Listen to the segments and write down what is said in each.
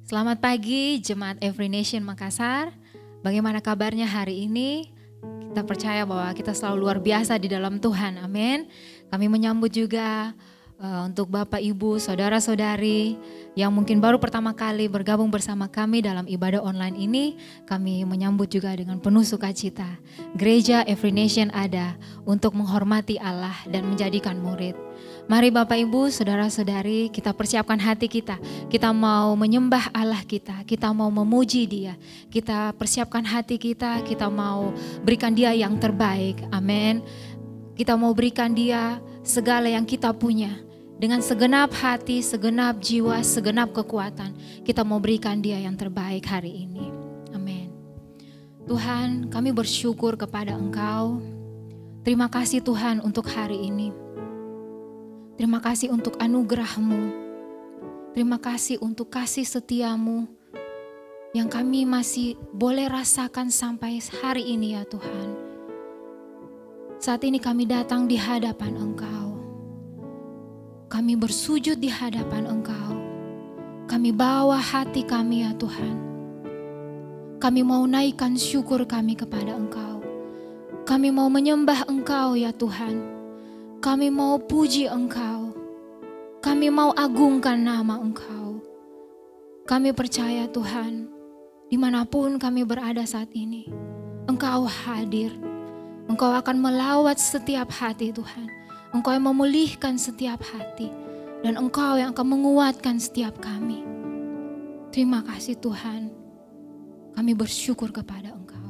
Selamat pagi Jemaat Every Nation Makassar. Bagaimana kabarnya hari ini? Kita percaya bahwa kita selalu luar biasa di dalam Tuhan. Amin. Kami menyambut juga untuk Bapak, Ibu, Saudara-saudari yang mungkin baru pertama kali bergabung bersama kami dalam ibadah online ini. Kami menyambut juga dengan penuh sukacita. Gereja Every Nation ada untuk menghormati Allah dan menjadikan murid. Mari Bapak, Ibu, Saudara-saudari, kita persiapkan hati kita. Kita mau menyembah Allah kita mau memuji Dia. Kita persiapkan hati kita mau berikan Dia yang terbaik. Amin. Kita mau berikan Dia segala yang kita punya. Dengan segenap hati, segenap jiwa, segenap kekuatan. Kita mau berikan Dia yang terbaik hari ini. Amin. Tuhan, kami bersyukur kepada Engkau. Terima kasih Tuhan untuk hari ini. Terima kasih untuk anugerah-Mu. Terima kasih untuk kasih setia-Mu yang kami masih boleh rasakan sampai hari ini ya Tuhan. Saat ini kami datang di hadapan Engkau. Kami bersujud di hadapan Engkau. Kami bawa hati kami ya Tuhan. Kami mau naikkan syukur kami kepada Engkau. Kami mau menyembah Engkau ya Tuhan. Kami mau puji Engkau. Kami mau agungkan nama Engkau. Kami percaya Tuhan, dimanapun kami berada saat ini, Engkau hadir. Engkau akan melawat setiap hati Tuhan. Engkau yang memulihkan setiap hati. Dan Engkau yang akan menguatkan setiap kami. Terima kasih Tuhan. Kami bersyukur kepada Engkau.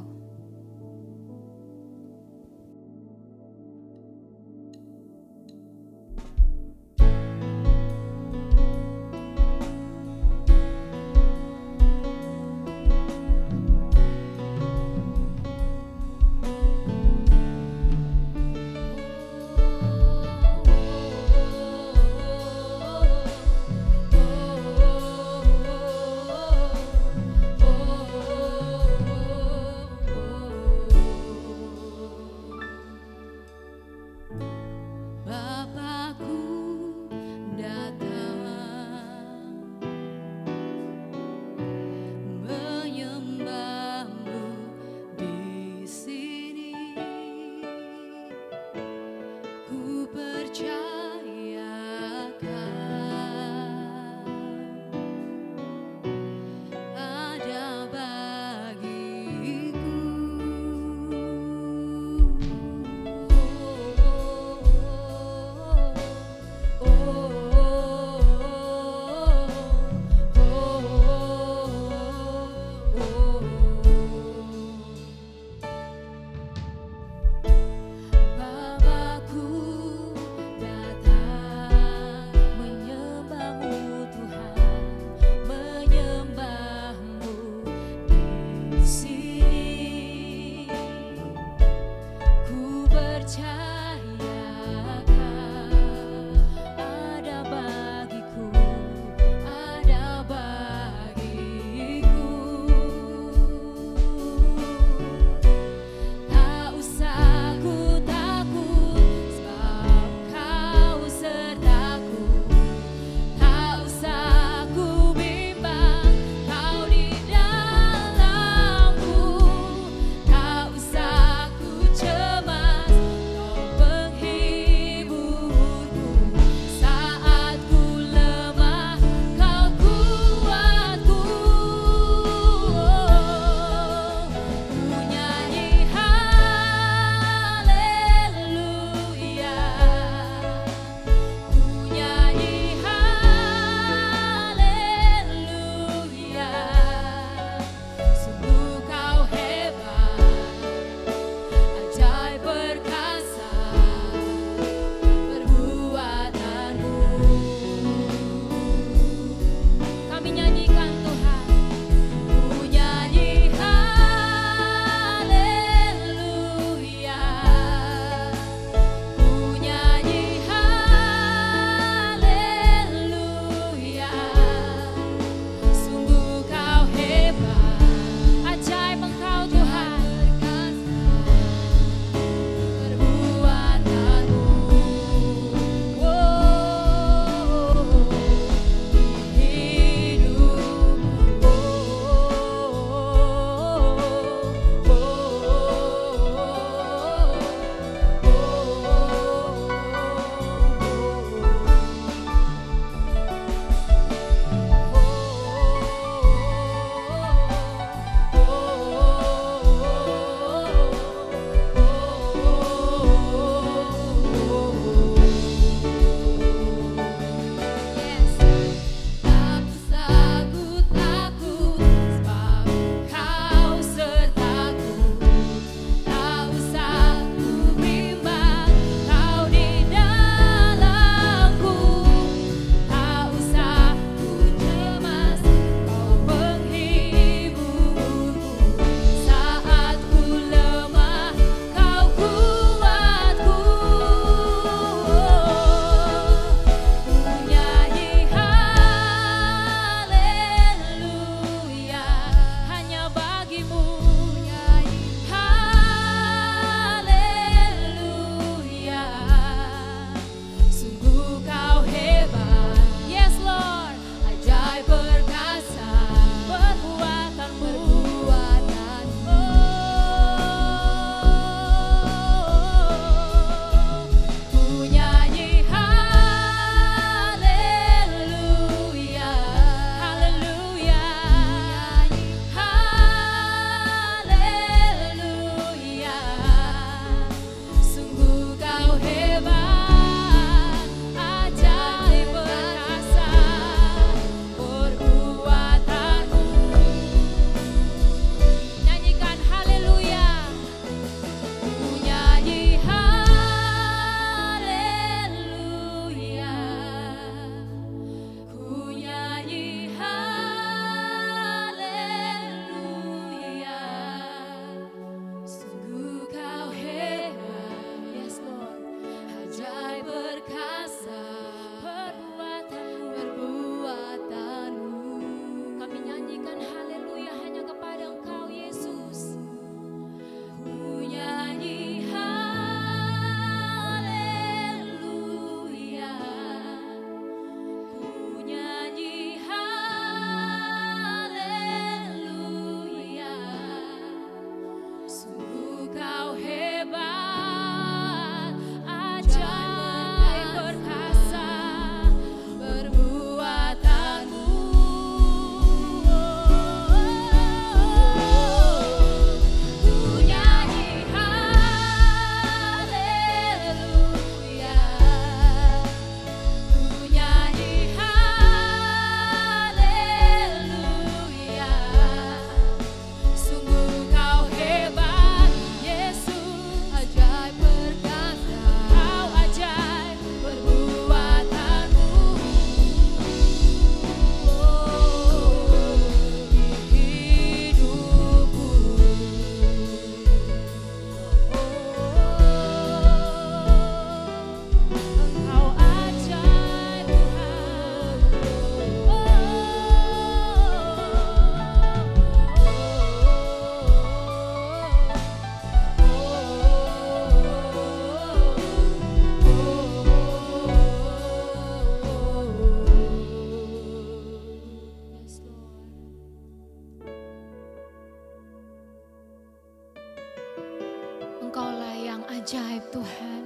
ajaib Tuhan.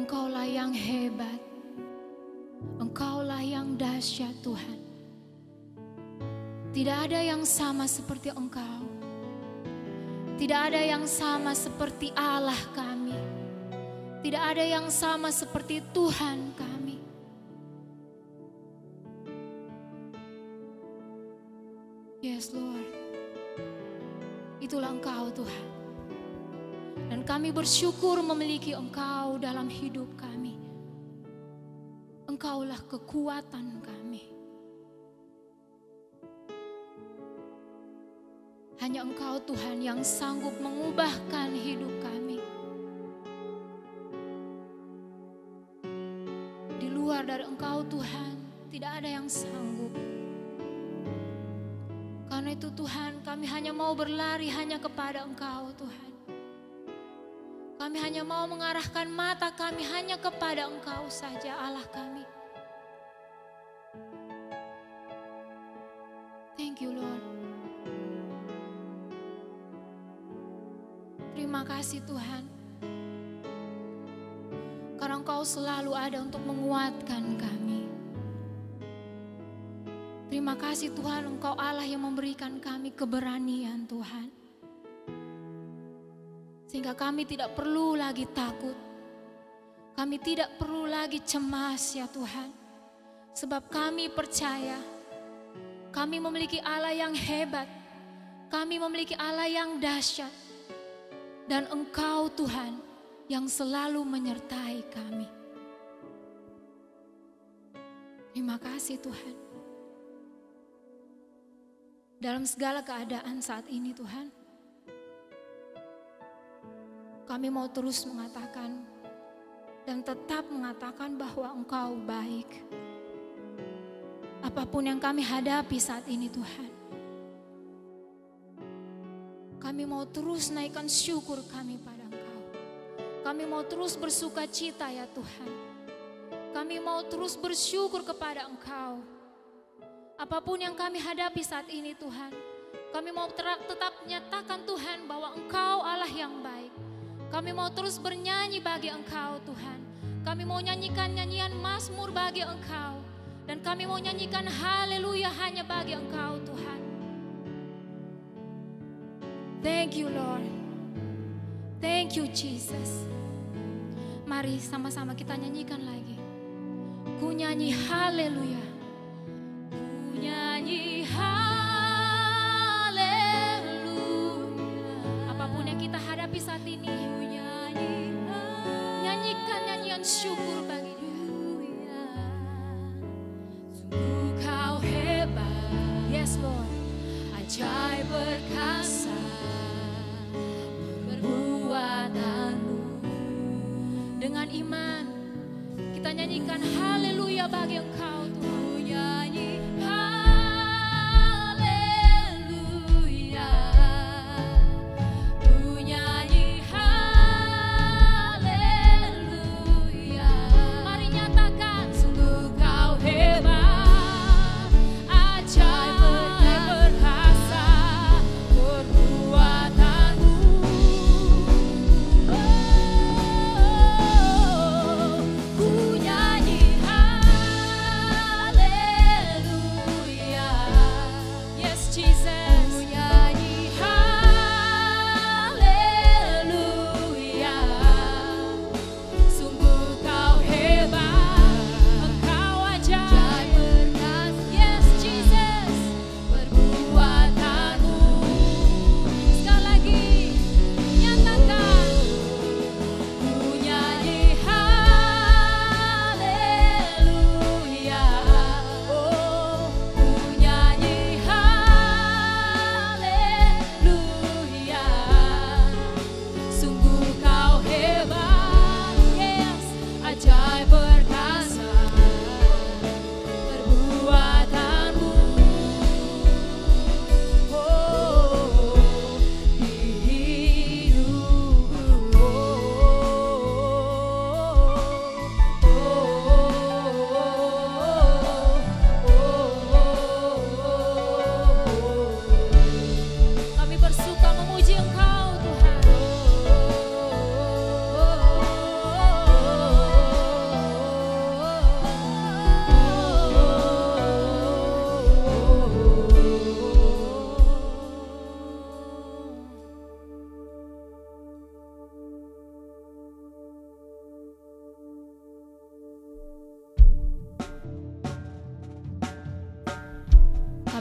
Engkaulah yang hebat. Engkaulah yang dahsyat Tuhan. Tidak ada yang sama seperti Engkau. Tidak ada yang sama seperti Allah kami. Tidak ada yang sama seperti Tuhan kami. Yes Lord. Itulah Engkau Tuhan. Dan kami bersyukur memiliki Engkau dalam hidup kami. Engkaulah kekuatan kami. Hanya Engkau Tuhan yang sanggup mengubahkan hidup kami. Di luar dari Engkau Tuhan, tidak ada yang sanggup. Karena itu Tuhan, kami hanya mau berlari hanya kepada Engkau Tuhan. Kami hanya mau mengarahkan mata kami hanya kepada Engkau saja, Allah kami. Thank you Lord. Terima kasih Tuhan. Karena Engkau selalu ada untuk menguatkan kami. Terima kasih Tuhan, Engkau Allah yang memberikan kami keberanian Tuhan. Sehingga kami tidak perlu lagi takut. Kami tidak perlu lagi cemas ya Tuhan. Sebab kami percaya kami memiliki Allah yang hebat. Kami memiliki Allah yang dahsyat. Dan Engkau Tuhan yang selalu menyertai kami. Terima kasih Tuhan. Dalam segala keadaan saat ini Tuhan, kami mau terus mengatakan dan tetap mengatakan bahwa Engkau baik. Apapun yang kami hadapi saat ini Tuhan, kami mau terus naikkan syukur kami pada Engkau. Kami mau terus bersuka cita ya Tuhan. Kami mau terus bersyukur kepada Engkau. Apapun yang kami hadapi saat ini Tuhan, kami mau tetap menyatakan Tuhan bahwa Engkau Allah yang baik. Kami mau terus bernyanyi bagi Engkau Tuhan. Kami mau nyanyikan nyanyian mazmur bagi Engkau. Dan kami mau nyanyikan haleluya hanya bagi Engkau Tuhan. Thank you Lord. Thank you Jesus. Mari sama-sama kita nyanyikan lagi. Ku nyanyi haleluya. Ku nyanyi haleluya. Apapun yang kita hadapi saat ini, nyanyikan nyanyian syukur bagi Dia. Sungguh Kau hebat. Yes Lord. Ajaib perkasa perbuatanmu. Dengan iman kita nyanyikan haleluya bagi Engkau Tuhan. Ku nyanyi haleluya. Ku nyanyi haleluya. Mari nyatakan sungguh Kau hebat. Ajaib perkasa perbuatanmu. Ku nyanyi haleluya.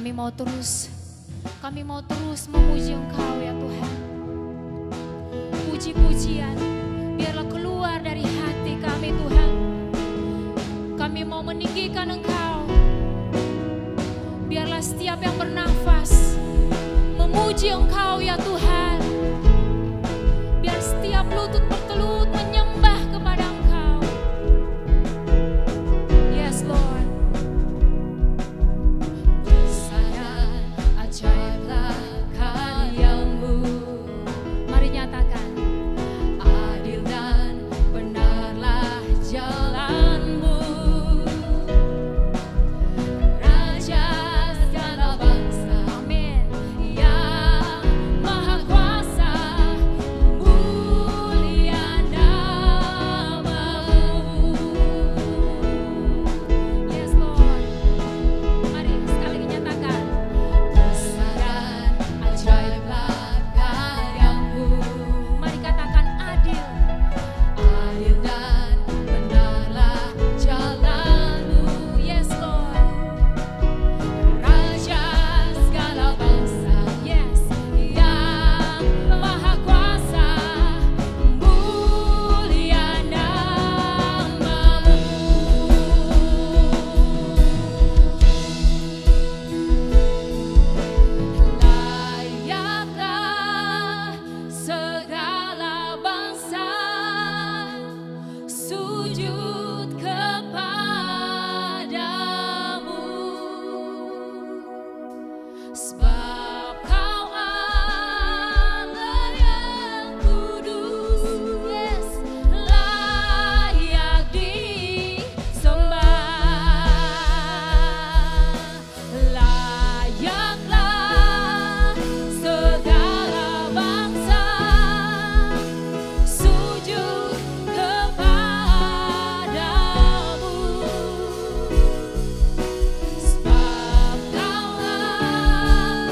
Kami mau terus memuji Engkau ya Tuhan. Puji-pujian biarlah keluar dari hati kami Tuhan. Kami mau meninggikan Engkau. Biarlah setiap yang bernafas memuji Engkau ya Tuhan. Biar setiap lutut bertelut menyembah kepada Engkau. Yes Lord. Kebesaran ajaiblah karya-Mu. Mari nyatakan. Adil dan benarlah jalan-Mu. Raja segala bangsa, amin. Yang Maha Kuasa, mulia nama-Mu. Yes Lord. Mari sekali lagi nyatakan. Kebesaran ajaiblah karya-Mu. Mari katakan adil. Adil dan benarlah jalan-Mu. Yes Lord. Raja segala bangsa, yes. Yang Maha Kuasa, mulia nama-Mu. Layaklah segala bangsa sujud kepadamu, sebab Kau Allah yang kudus, yes, layak disembah. Layaklah segala bangsa sujud kepadamu, sebab Kau Allah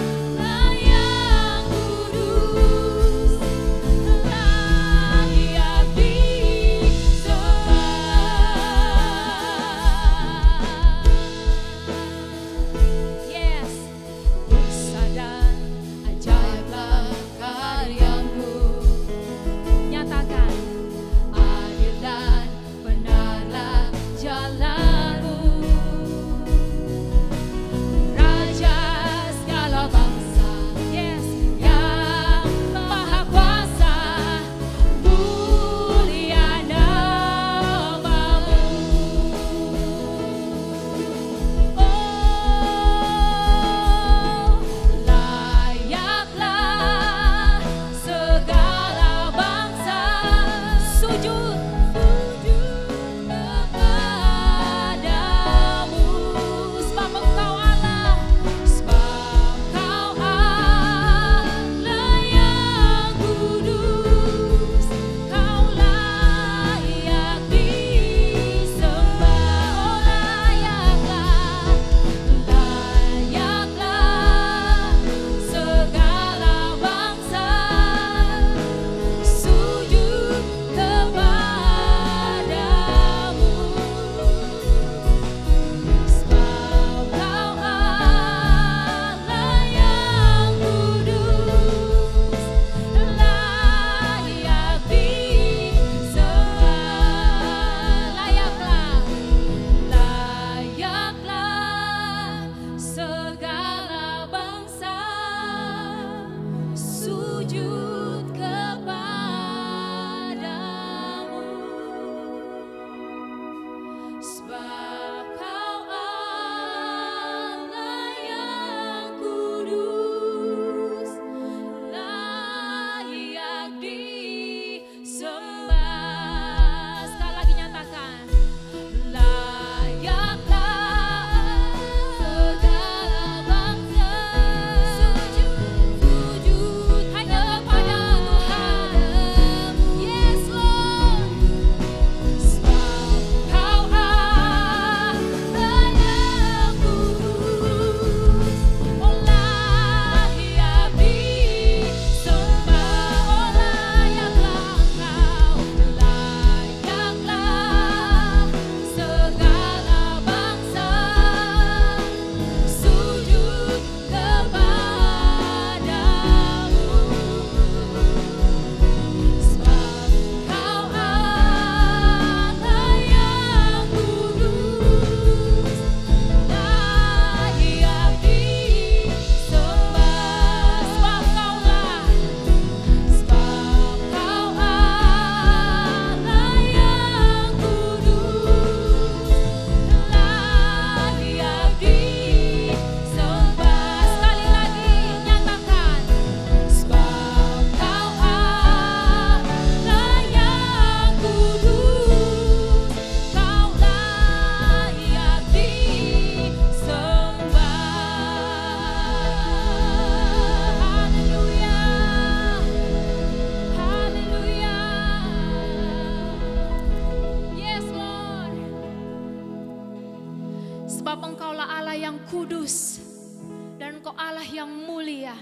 Engkau Allah yang mulia,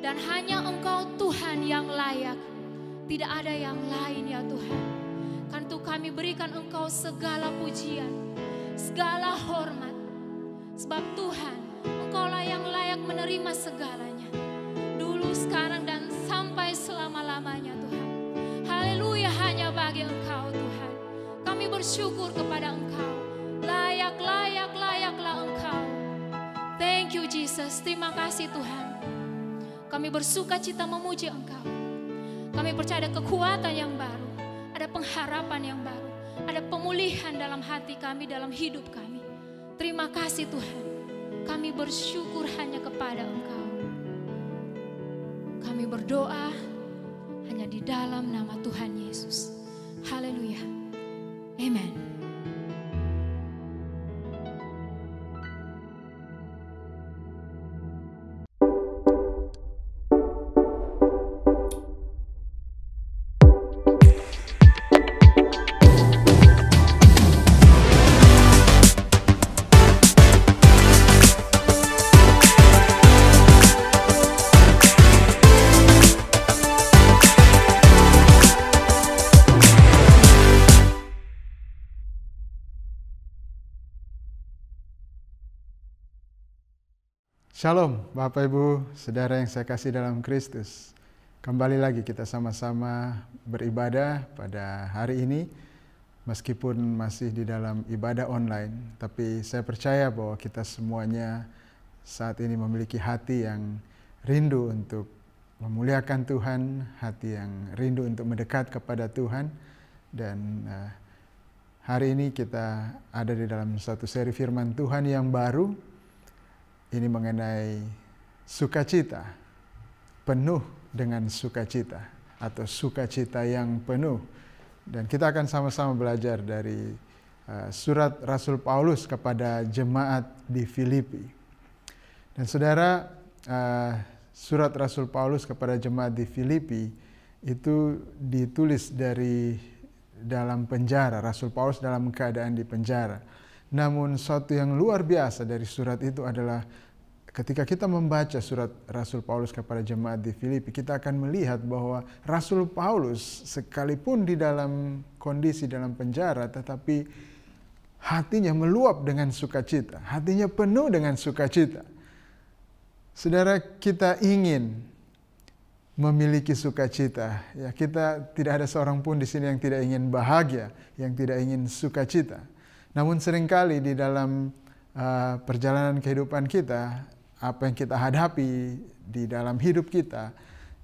dan hanya Engkau Tuhan yang layak. Tidak ada yang lain ya Tuhan. Karena itu kami berikan Engkau segala pujian, segala hormat. Sebab Tuhan, Engkaulah yang layak menerima segalanya. Dulu, sekarang, dan sampai selama-lamanya Tuhan. Haleluya, hanya bagi Engkau Tuhan. Kami bersyukur kepada Engkau. Layaklah Engkau. Thank you Jesus, terima kasih Tuhan. Kami bersuka cita memuji Engkau. Kami percaya ada kekuatan yang baru, ada pengharapan yang baru, ada pemulihan dalam hati kami, dalam hidup kami. Terima kasih Tuhan. Kami bersyukur hanya kepada Engkau. Kami berdoa hanya di dalam nama Tuhan Yesus. Haleluya. Amen. Shalom Bapak Ibu, Saudara yang saya kasih dalam Kristus. Kembali lagi kita sama-sama beribadah pada hari ini. Meskipun masih di dalam ibadah online, tapi saya percaya bahwa kita semuanya saat ini memiliki hati yang rindu untuk memuliakan Tuhan, hati yang rindu untuk mendekat kepada Tuhan. Dan hari ini kita ada di dalam satu seri firman Tuhan yang baru. Ini mengenai sukacita, penuh dengan sukacita, atau sukacita yang penuh. Dan kita akan sama-sama belajar dari surat Rasul Paulus kepada jemaat di Filipi. Dan saudara, surat Rasul Paulus kepada jemaat di Filipi itu ditulis dari dalam penjara. Rasul Paulus dalam keadaan di penjara. Namun suatu yang luar biasa dari surat itu adalah ketika kita membaca surat Rasul Paulus kepada jemaat di Filipi, kita akan melihat bahwa Rasul Paulus sekalipun di dalam kondisi dalam penjara, tetapi hatinya meluap dengan sukacita, hatinya penuh dengan sukacita. Saudara, kita ingin memiliki sukacita. Ya, kita tidak ada seorang pun di sini yang tidak ingin bahagia, yang tidak ingin sukacita. Namun seringkali di dalam perjalanan kehidupan kita, apa yang kita hadapi di dalam hidup kita,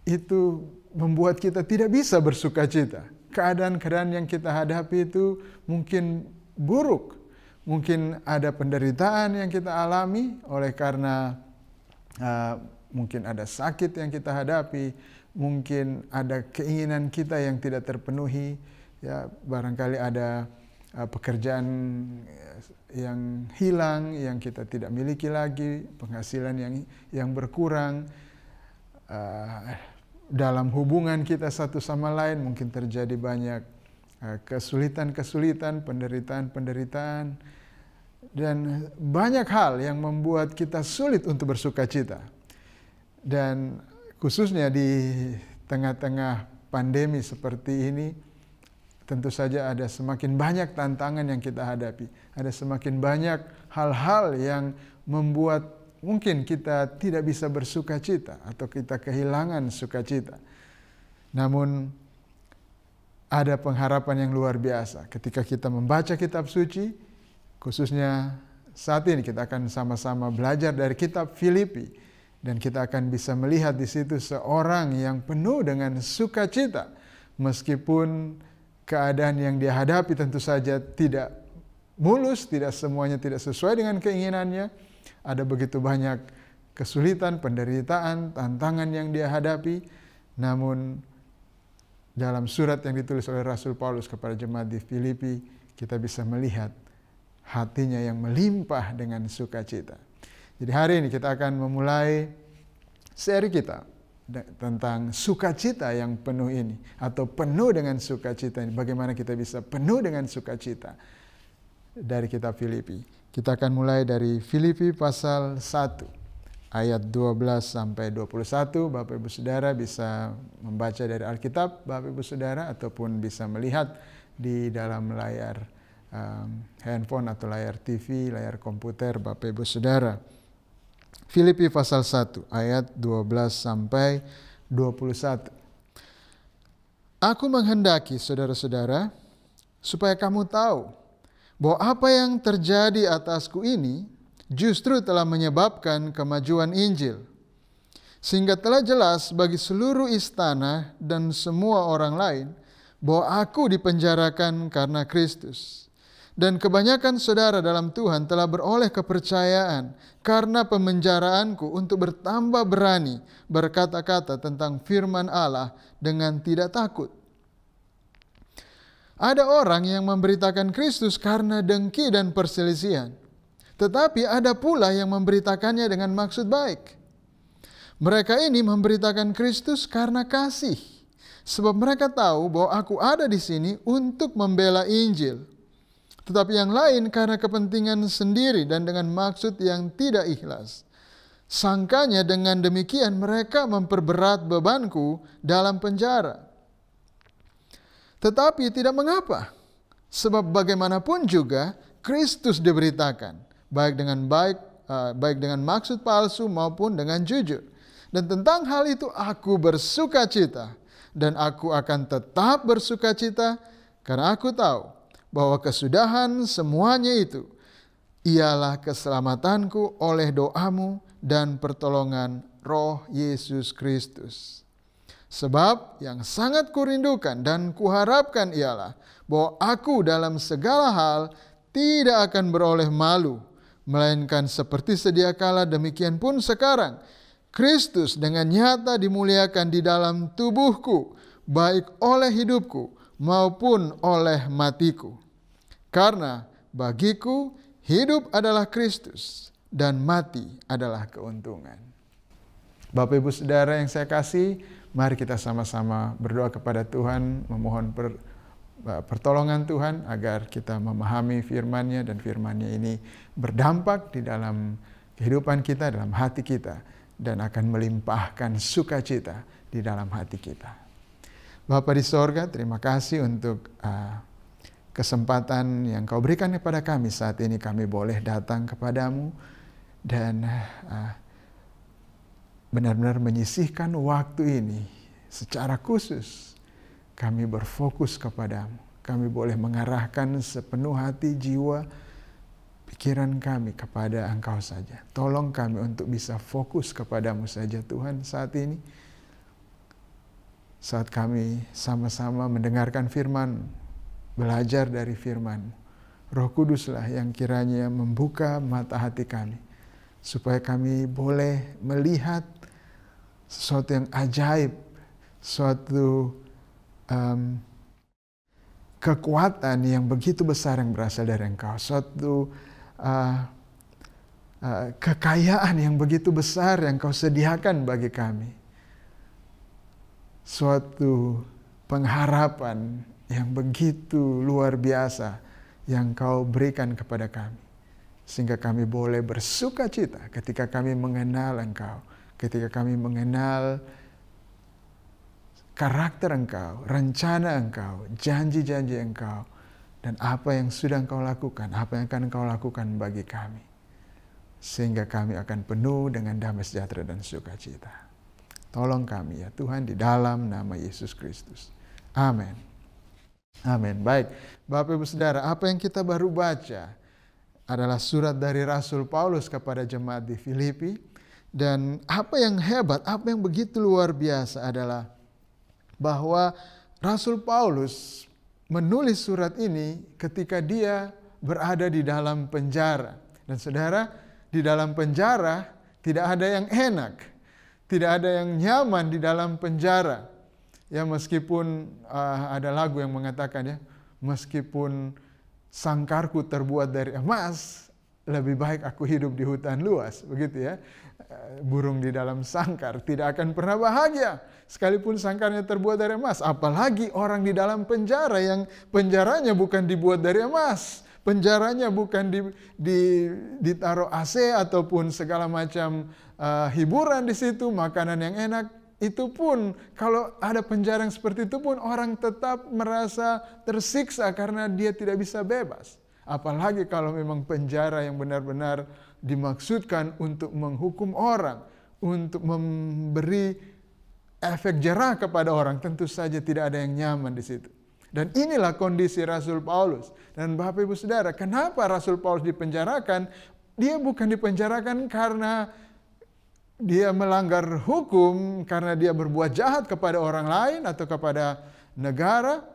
itu membuat kita tidak bisa bersukacita. Keadaan-keadaan yang kita hadapi itu mungkin buruk. Mungkin ada penderitaan yang kita alami oleh karena mungkin ada sakit yang kita hadapi. Mungkin ada keinginan kita yang tidak terpenuhi. Ya, barangkali ada pekerjaan yang hilang, yang kita tidak miliki lagi, penghasilan yang berkurang, dalam hubungan kita satu sama lain mungkin terjadi banyak kesulitan-kesulitan, penderitaan-penderitaan, dan banyak hal yang membuat kita sulit untuk bersukacita. Dan khususnya di tengah-tengah pandemi seperti ini, tentu saja ada semakin banyak tantangan yang kita hadapi. Ada semakin banyak hal-hal yang membuat mungkin kita tidak bisa bersukacita atau kita kehilangan sukacita. Namun ada pengharapan yang luar biasa ketika kita membaca kitab suci, khususnya saat ini kita akan sama-sama belajar dari kitab Filipi, dan kita akan bisa melihat di situ seorang yang penuh dengan sukacita meskipun keadaan yang dia hadapi tentu saja tidak mulus, tidak semuanya tidak sesuai dengan keinginannya. Ada begitu banyak kesulitan, penderitaan, tantangan yang dia hadapi. Namun dalam surat yang ditulis oleh Rasul Paulus kepada jemaat di Filipi, kita bisa melihat hatinya yang melimpah dengan sukacita. Jadi hari ini kita akan memulai seri kita tentang sukacita yang penuh ini, atau penuh dengan sukacita ini. Bagaimana kita bisa penuh dengan sukacita dari kitab Filipi. Kita akan mulai dari Filipi pasal 1 ayat 12 sampai 21. Bapak Ibu Saudara bisa membaca dari Alkitab Bapak Ibu Saudara, ataupun bisa melihat di dalam layar handphone atau layar TV, layar komputer Bapak Ibu Saudara. Filipi pasal 1 ayat 12 sampai 21. Aku menghendaki saudara-saudara supaya kamu tahu bahwa apa yang terjadi atasku ini justru telah menyebabkan kemajuan Injil, sehingga telah jelas bagi seluruh istana dan semua orang lain bahwa aku dipenjarakan karena Kristus. Dan kebanyakan saudara dalam Tuhan telah beroleh kepercayaan karena pemenjaraanku untuk bertambah berani berkata-kata tentang firman Allah dengan tidak takut. Ada orang yang memberitakan Kristus karena dengki dan perselisihan, tetapi ada pula yang memberitakannya dengan maksud baik. Mereka ini memberitakan Kristus karena kasih, sebab mereka tahu bahwa aku ada di sini untuk membela Injil. Tetapi yang lain karena kepentingan sendiri dan dengan maksud yang tidak ikhlas. Sangkanya dengan demikian mereka memperberat bebanku dalam penjara. Tetapi tidak mengapa, sebab bagaimanapun juga Kristus diberitakan, baik dengan maksud palsu maupun dengan jujur. Dan tentang hal itu aku bersukacita, dan aku akan tetap bersukacita, karena aku tahu bahwa kesudahan semuanya itu ialah keselamatanku oleh doamu dan pertolongan Roh Yesus Kristus. Sebab yang sangat kurindukan dan kuharapkan ialah bahwa aku dalam segala hal tidak akan beroleh malu, melainkan seperti sedia kala demikian pun sekarang Kristus dengan nyata dimuliakan di dalam tubuhku, baik oleh hidupku maupun oleh matiku. Karena bagiku hidup adalah Kristus dan mati adalah keuntungan. Bapak Ibu Saudara yang saya kasih, mari kita sama-sama berdoa kepada Tuhan, memohon pertolongan Tuhan agar kita memahami firman-Nya, dan firman-Nya ini berdampak di dalam kehidupan kita, dalam hati kita, dan akan melimpahkan sukacita di dalam hati kita. Bapa di sorga, terima kasih untuk kesempatan yang Kau berikan kepada kami saat ini. Kami boleh datang kepadamu dan benar-benar menyisihkan waktu ini secara khusus. Kami berfokus kepadamu. Kami boleh mengarahkan sepenuh hati, jiwa, pikiran kami kepada Engkau saja. Tolong kami untuk bisa fokus kepadamu saja Tuhan saat ini. Saat kami sama-sama mendengarkan firman, belajar dari firman, Roh Kuduslah yang kiranya membuka mata hati kami, supaya kami boleh melihat sesuatu yang ajaib, suatu kekuatan yang begitu besar yang berasal dari Engkau, suatu kekayaan yang begitu besar yang Kau sediakan bagi kami, suatu pengharapan yang begitu luar biasa yang Kau berikan kepada kami, sehingga kami boleh bersukacita ketika kami mengenal Engkau, ketika kami mengenal karakter Engkau, rencana Engkau, janji-janji Engkau, dan apa yang sudah Engkau lakukan, apa yang akan Engkau lakukan bagi kami, sehingga kami akan penuh dengan damai sejahtera dan sukacita. Tolong kami ya Tuhan, di dalam nama Yesus Kristus. Amin. Amin. Baik, Bapak Ibu Saudara, apa yang kita baru baca adalah surat dari Rasul Paulus kepada jemaat di Filipi. Dan apa yang hebat, apa yang begitu luar biasa adalah bahwa Rasul Paulus menulis surat ini ketika dia berada di dalam penjara. Dan saudara, di dalam penjara tidak ada yang enak, tidak ada yang nyaman di dalam penjara. Ya, meskipun ada lagu yang mengatakan ya, meskipun sangkarku terbuat dari emas, lebih baik aku hidup di hutan luas, begitu ya. Burung di dalam sangkar tidak akan pernah bahagia sekalipun sangkarnya terbuat dari emas. Apalagi orang di dalam penjara yang penjaranya bukan dibuat dari emas, Penjaranya bukan ditaruh AC ataupun segala macam hiburan di situ, makanan yang enak. Itu pun kalau ada penjara yang seperti itu pun orang tetap merasa tersiksa karena dia tidak bisa bebas. Apalagi kalau memang penjara yang benar-benar dimaksudkan untuk menghukum orang, untuk memberi efek jerah kepada orang, tentu saja tidak ada yang nyaman di situ. Dan inilah kondisi Rasul Paulus. Dan Bapak Ibu Saudara, kenapa Rasul Paulus dipenjarakan? Dia bukan dipenjarakan karena dia melanggar hukum, karena dia berbuat jahat kepada orang lain atau kepada negara.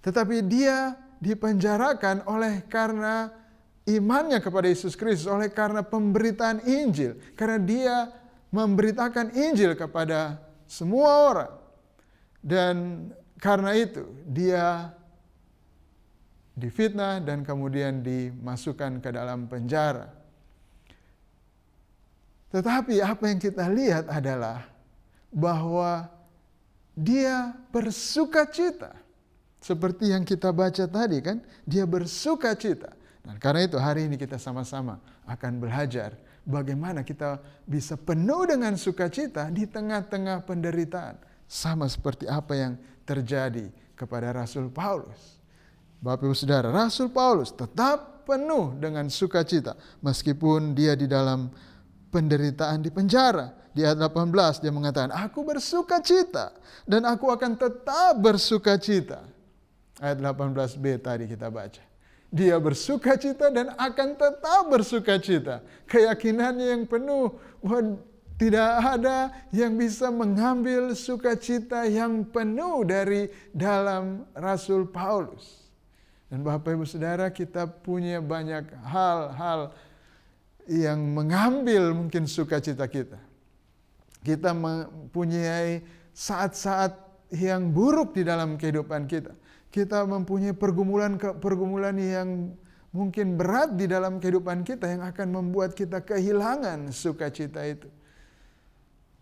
Tetapi dia dipenjarakan oleh karena imannya kepada Yesus Kristus, oleh karena pemberitaan Injil. Karena dia memberitakan Injil kepada semua orang. Dan karena itu dia difitnah dan kemudian dimasukkan ke dalam penjara. Tetapi apa yang kita lihat adalah bahwa dia bersuka cita. Seperti yang kita baca tadi kan, dia bersuka cita. Dan karena itu hari ini kita sama-sama akan belajar bagaimana kita bisa penuh dengan sukacita di tengah-tengah penderitaan. Sama seperti apa yang terjadi kepada Rasul Paulus. Bapak Ibu Saudara, Rasul Paulus tetap penuh dengan sukacita meskipun dia di dalam penderitaan di penjara. Di ayat 18 dia mengatakan, aku bersuka cita dan aku akan tetap bersuka cita. Ayat 18b tadi kita baca. Dia bersuka cita dan akan tetap bersuka cita. Keyakinannya yang penuh bahwa tidak ada yang bisa mengambil sukacita yang penuh dari dalam Rasul Paulus. Dan Bapak Ibu Saudara, kita punya banyak hal-hal yang mengambil mungkin sukacita kita. Kita mempunyai saat-saat yang buruk di dalam kehidupan kita. Kita mempunyai pergumulan yang mungkin berat di dalam kehidupan kita yang akan membuat kita kehilangan sukacita itu.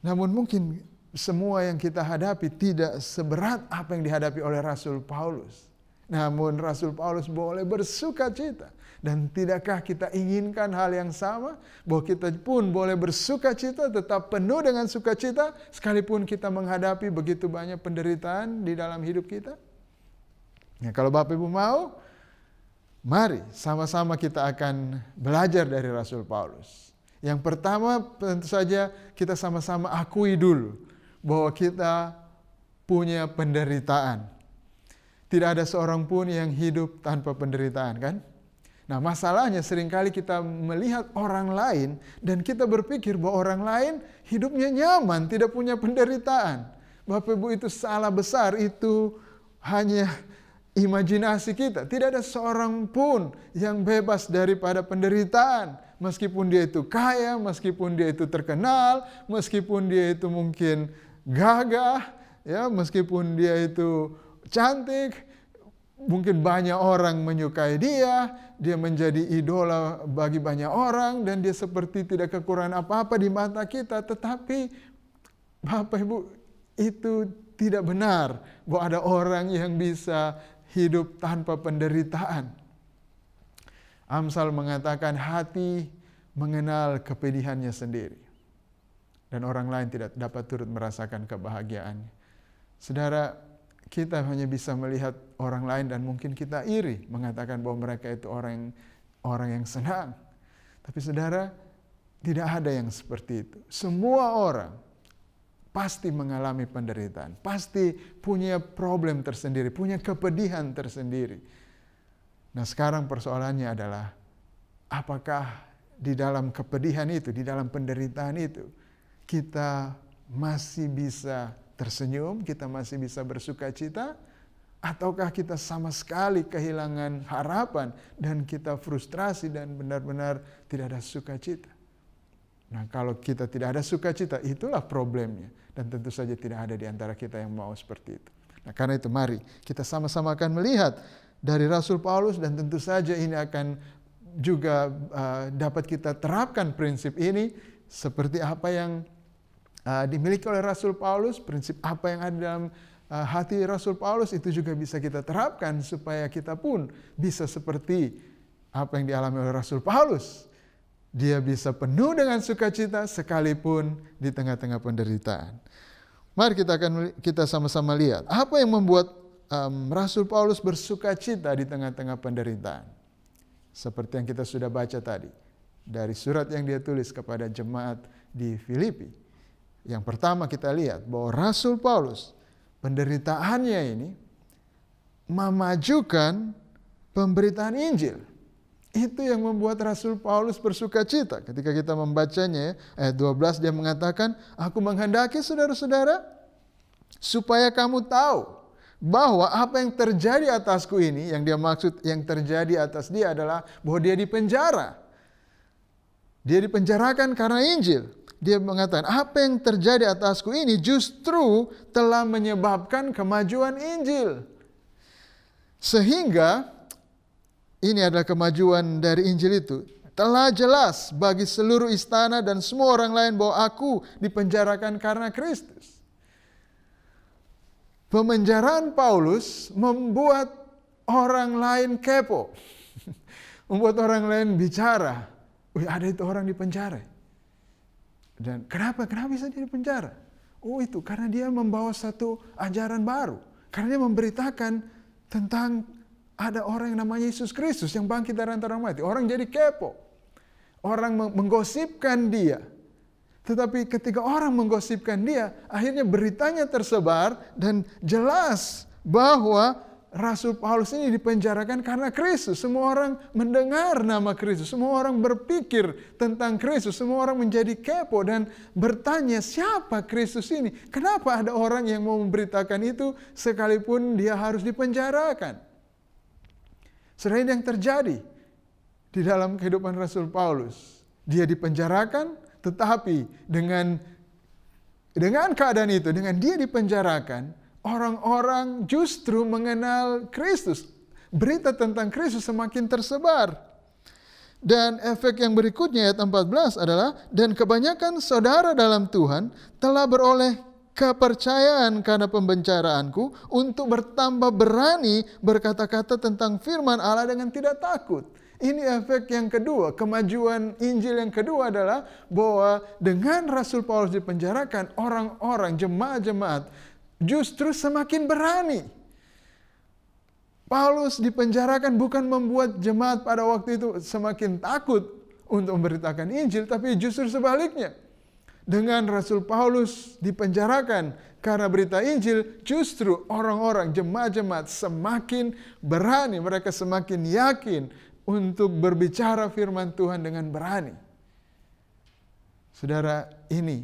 Namun mungkin semua yang kita hadapi tidak seberat apa yang dihadapi oleh Rasul Paulus. Namun Rasul Paulus boleh bersuka cita. Dan tidakkah kita inginkan hal yang sama? Bahwa kita pun boleh bersuka cita, tetap penuh dengan sukacita, sekalipun kita menghadapi begitu banyak penderitaan di dalam hidup kita? Ya, kalau Bapak Ibu mau, mari sama-sama kita akan belajar dari Rasul Paulus. Yang pertama tentu saja kita sama-sama akui dulu bahwa kita punya penderitaan. Tidak ada seorang pun yang hidup tanpa penderitaan, kan? Nah, masalahnya seringkali kita melihat orang lain dan kita berpikir bahwa orang lain hidupnya nyaman, tidak punya penderitaan. Bapak Ibu, itu salah besar, itu hanya imajinasi kita. Tidak ada seorang pun yang bebas daripada penderitaan. Meskipun dia itu kaya, meskipun dia itu terkenal, meskipun dia itu mungkin gagah, ya, meskipun dia itu cantik, mungkin banyak orang menyukai dia menjadi idola bagi banyak orang, dan dia seperti tidak kekurangan apa-apa di mata kita. Tetapi Bapak Ibu, itu tidak benar bahwa ada orang yang bisa hidup tanpa penderitaan. Amsal mengatakan hati mengenal kepedihannya sendiri, dan orang lain tidak dapat turut merasakan kebahagiaannya. Saudara, kita hanya bisa melihat orang lain dan mungkin kita iri, mengatakan bahwa mereka itu orang yang senang. Tapi saudara, tidak ada yang seperti itu. Semua orang pasti mengalami penderitaan, pasti punya problem tersendiri, punya kepedihan tersendiri. Nah, sekarang persoalannya adalah, apakah di dalam kepedihan itu, di dalam penderitaan itu, kita masih bisa tersenyum, kita masih bisa bersuka cita, ataukah kita sama sekali kehilangan harapan dan kita frustrasi dan benar-benar tidak ada sukacita? Nah, kalau kita tidak ada sukacita, itulah problemnya, dan tentu saja tidak ada di antara kita yang mau seperti itu. Nah, karena itu mari kita sama-sama akan melihat dari Rasul Paulus, dan tentu saja ini akan juga dapat kita terapkan prinsip ini seperti apa yang dimiliki oleh Rasul Paulus, prinsip apa yang ada dalam hati Rasul Paulus itu juga bisa kita terapkan supaya kita pun bisa seperti apa yang dialami oleh Rasul Paulus. Dia bisa penuh dengan sukacita sekalipun di tengah-tengah penderitaan. Mari kita sama-sama lihat apa yang membuat Rasul Paulus bersukacita di tengah-tengah penderitaan. Seperti yang kita sudah baca tadi dari surat yang dia tulis kepada jemaat di Filipi. Yang pertama kita lihat bahwa Rasul Paulus penderitaannya ini memajukan pemberitaan Injil. Itu yang membuat Rasul Paulus bersukacita. Ketika kita membacanya, ayat 12 dia mengatakan, aku menghendaki saudara-saudara supaya kamu tahu bahwa apa yang terjadi atasku ini, yang dia maksud yang terjadi atas dia adalah bahwa dia dipenjara. Dia dipenjarakan karena Injil. Dia mengatakan, apa yang terjadi atasku ini justru telah menyebabkan kemajuan Injil. Sehingga ini adalah kemajuan dari Injil itu. Telah jelas bagi seluruh istana dan semua orang lain bahwa aku dipenjarakan karena Kristus. Pemenjaraan Paulus membuat orang lain kepo. Membuat orang lain bicara. Wih, ada itu orang di penjara. Dan kenapa bisa dia di penjara? Oh itu karena dia membawa satu ajaran baru. Karena dia memberitakan tentang ada orang yang namanya Yesus Kristus yang bangkit dari antara orang mati. Orang jadi kepo. Orang menggosipkan dia. Tetapi ketika orang menggosipkan dia, akhirnya beritanya tersebar dan jelas bahwa Rasul Paulus ini dipenjarakan karena Kristus. Semua orang mendengar nama Kristus. Semua orang berpikir tentang Kristus. Semua orang menjadi kepo dan bertanya, siapa Kristus ini? Kenapa ada orang yang mau memberitakan itu sekalipun dia harus dipenjarakan? Selain yang terjadi di dalam kehidupan Rasul Paulus. Dia dipenjarakan, tetapi dengan keadaan itu, dengan dia dipenjarakan, orang-orang justru mengenal Kristus. Berita tentang Kristus semakin tersebar. Dan efek yang berikutnya ayat 14 adalah, dan kebanyakan saudara dalam Tuhan telah beroleh kepercayaan karena pembencaraanku untuk bertambah berani berkata-kata tentang firman Allah dengan tidak takut. Ini efek yang kedua, kemajuan Injil yang kedua adalah bahwa dengan Rasul Paulus dipenjarakan, orang-orang, jemaat-jemaat justru semakin berani. Paulus dipenjarakan bukan membuat jemaat pada waktu itu semakin takut untuk memberitakan Injil, tapi justru sebaliknya. Dengan Rasul Paulus dipenjarakan karena berita Injil, justru orang-orang, jemaat-jemaat semakin berani, mereka semakin yakin untuk berbicara firman Tuhan dengan berani. Saudara, ini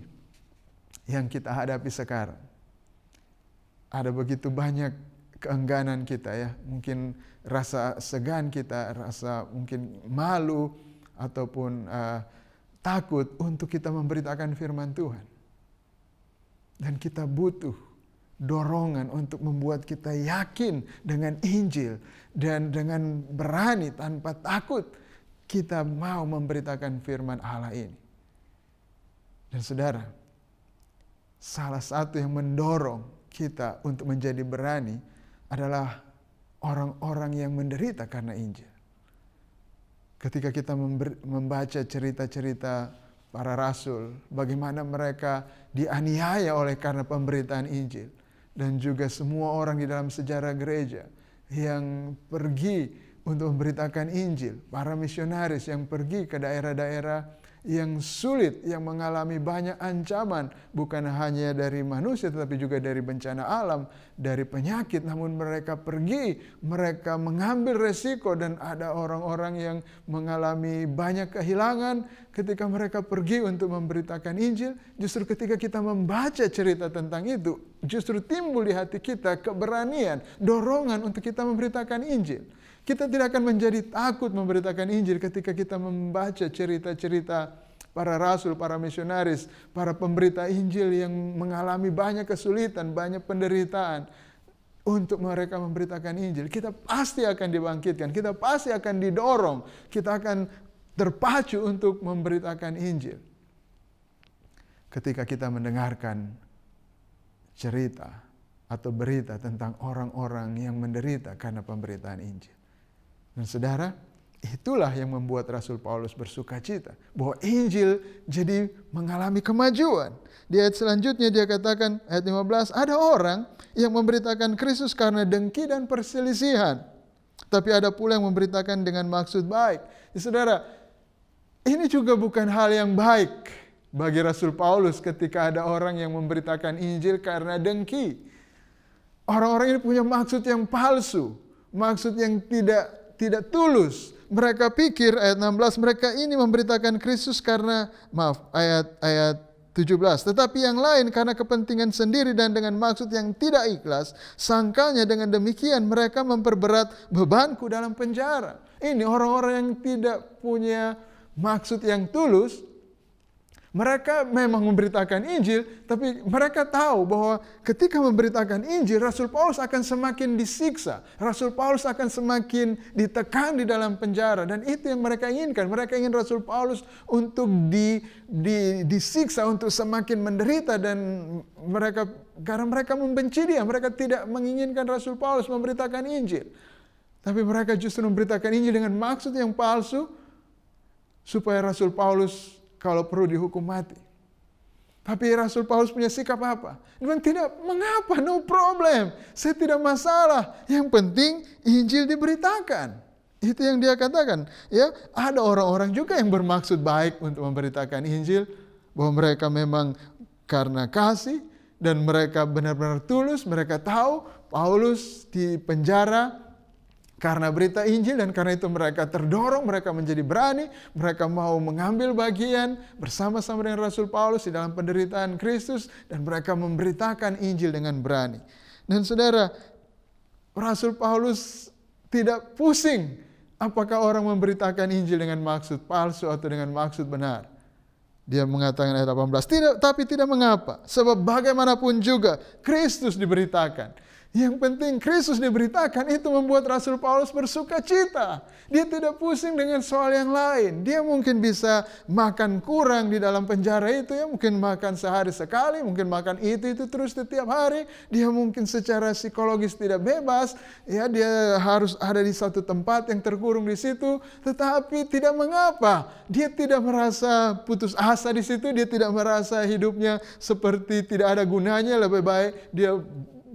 yang kita hadapi sekarang. Ada begitu banyak keengganan kita ya, mungkin rasa segan kita, rasa mungkin malu ataupun takut untuk kita memberitakan firman Tuhan. Dan kita butuh dorongan untuk membuat kita yakin dengan Injil. Dan dengan berani tanpa takut kita mau memberitakan firman Allah ini. Dan saudara, salah satu yang mendorong kita untuk menjadi berani adalah orang-orang yang menderita karena Injil. Ketika kita membaca cerita-cerita para rasul, bagaimana mereka dianiaya oleh karena pemberitaan Injil. Dan juga semua orang di dalam sejarah gereja yang pergi untuk memberitakan Injil. Para misionaris yang pergi ke daerah-daerah yang sulit, yang mengalami banyak ancaman. Bukan hanya dari manusia, tetapi juga dari bencana alam, dari penyakit. Namun mereka pergi, mereka mengambil resiko, dan ada orang-orang yang mengalami banyak kehilangan ketika mereka pergi untuk memberitakan Injil. Justru ketika kita membaca cerita tentang itu, justru timbul di hati kita keberanian, dorongan untuk kita memberitakan Injil. Kita tidak akan menjadi takut memberitakan Injil ketika kita membaca cerita-cerita para rasul, para misionaris, para pemberita Injil yang mengalami banyak kesulitan, banyak penderitaan untuk mereka memberitakan Injil. Kita pasti akan dibangkitkan, kita pasti akan didorong, kita akan terpacu untuk memberitakan Injil. Ketika kita mendengarkan cerita atau berita tentang orang-orang yang menderita karena pemberitaan Injil. Dan saudara, itulah yang membuat Rasul Paulus bersuka cita bahwa Injil jadi mengalami kemajuan. Di ayat selanjutnya dia katakan, ayat 15, ada orang yang memberitakan Kristus karena dengki dan perselisihan. Tapi ada pula yang memberitakan dengan maksud baik. Ya, saudara, ini juga bukan hal yang baik bagi Rasul Paulus ketika ada orang yang memberitakan Injil karena dengki. Orang-orang ini punya maksud yang palsu, maksud yang tidak tulus. Mereka pikir, ayat 16, mereka ini memberitakan Kristus karena, ayat 17. Tetapi yang lain karena kepentingan sendiri dan dengan maksud yang tidak ikhlas, sangkanya dengan demikian mereka memperberat bebanku dalam penjara. Ini orang-orang yang tidak punya maksud yang tulus. Mereka memang memberitakan Injil, tapi mereka tahu bahwa ketika memberitakan Injil, Rasul Paulus akan semakin disiksa. Rasul Paulus akan semakin ditekan di dalam penjara. Dan itu yang mereka inginkan. Mereka ingin Rasul Paulus untuk disiksa, untuk semakin menderita. Dan karena mereka membenci dia, mereka tidak menginginkan Rasul Paulus memberitakan Injil. Tapi mereka justru memberitakan Injil dengan maksud yang palsu, supaya Rasul Paulus kalau perlu dihukum mati. Tapi Rasul Paulus punya sikap apa? Dia bilang, tidak, mengapa? No problem. Saya tidak masalah. Yang penting Injil diberitakan. Itu yang dia katakan. Ya, ada orang-orang juga yang bermaksud baik untuk memberitakan Injil, bahwa mereka memang karena kasih dan mereka benar-benar tulus. Mereka tahu Paulus di penjara karena berita Injil, dan karena itu mereka terdorong, mereka menjadi berani, mereka mau mengambil bagian bersama-sama dengan Rasul Paulus di dalam penderitaan Kristus, dan mereka memberitakan Injil dengan berani. Dan saudara, Rasul Paulus tidak pusing apakah orang memberitakan Injil dengan maksud palsu atau dengan maksud benar. Dia mengatakan ayat 18, tapi tidak mengapa, sebab bagaimanapun juga Kristus diberitakan. Yang penting Kristus diberitakan, itu membuat Rasul Paulus bersuka cita. Dia tidak pusing dengan soal yang lain. Dia mungkin bisa makan kurang di dalam penjara itu, ya mungkin makan sehari sekali, mungkin makan itu terus setiap hari. Dia mungkin secara psikologis tidak bebas, ya dia harus ada di satu tempat yang terkurung di situ, tetapi tidak mengapa. Dia tidak merasa putus asa di situ, dia tidak merasa hidupnya seperti tidak ada gunanya, lebih baik dia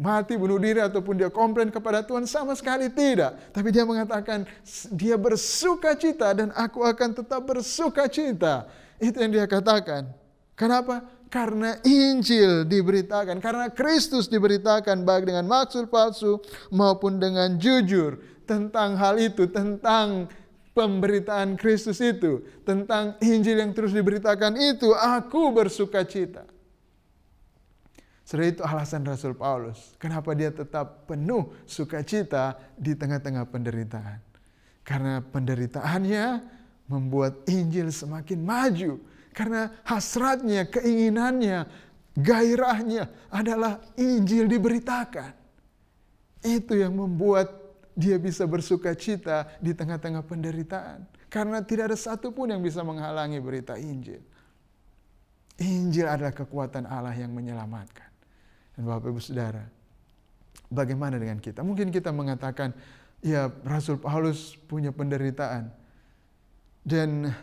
mati, bunuh diri, ataupun dia komplain kepada Tuhan, sama sekali tidak. Tapi dia mengatakan, dia bersuka cita dan aku akan tetap bersuka cita. Itu yang dia katakan. Kenapa? Karena Injil diberitakan, karena Kristus diberitakan baik dengan maksud palsu maupun dengan jujur. Tentang hal itu, tentang pemberitaan Kristus itu, tentang Injil yang terus diberitakan itu, aku bersuka cita. Saudara, itu alasan Rasul Paulus. Kenapa dia tetap penuh sukacita di tengah-tengah penderitaan. Karena penderitaannya membuat Injil semakin maju. Karena hasratnya, keinginannya, gairahnya adalah Injil diberitakan. Itu yang membuat dia bisa bersukacita di tengah-tengah penderitaan. Karena tidak ada satupun yang bisa menghalangi berita Injil. Injil adalah kekuatan Allah yang menyelamatkan. Dan Bapak Ibu Saudara, bagaimana dengan kita? Mungkin kita mengatakan, ya Rasul Paulus punya penderitaan. Dan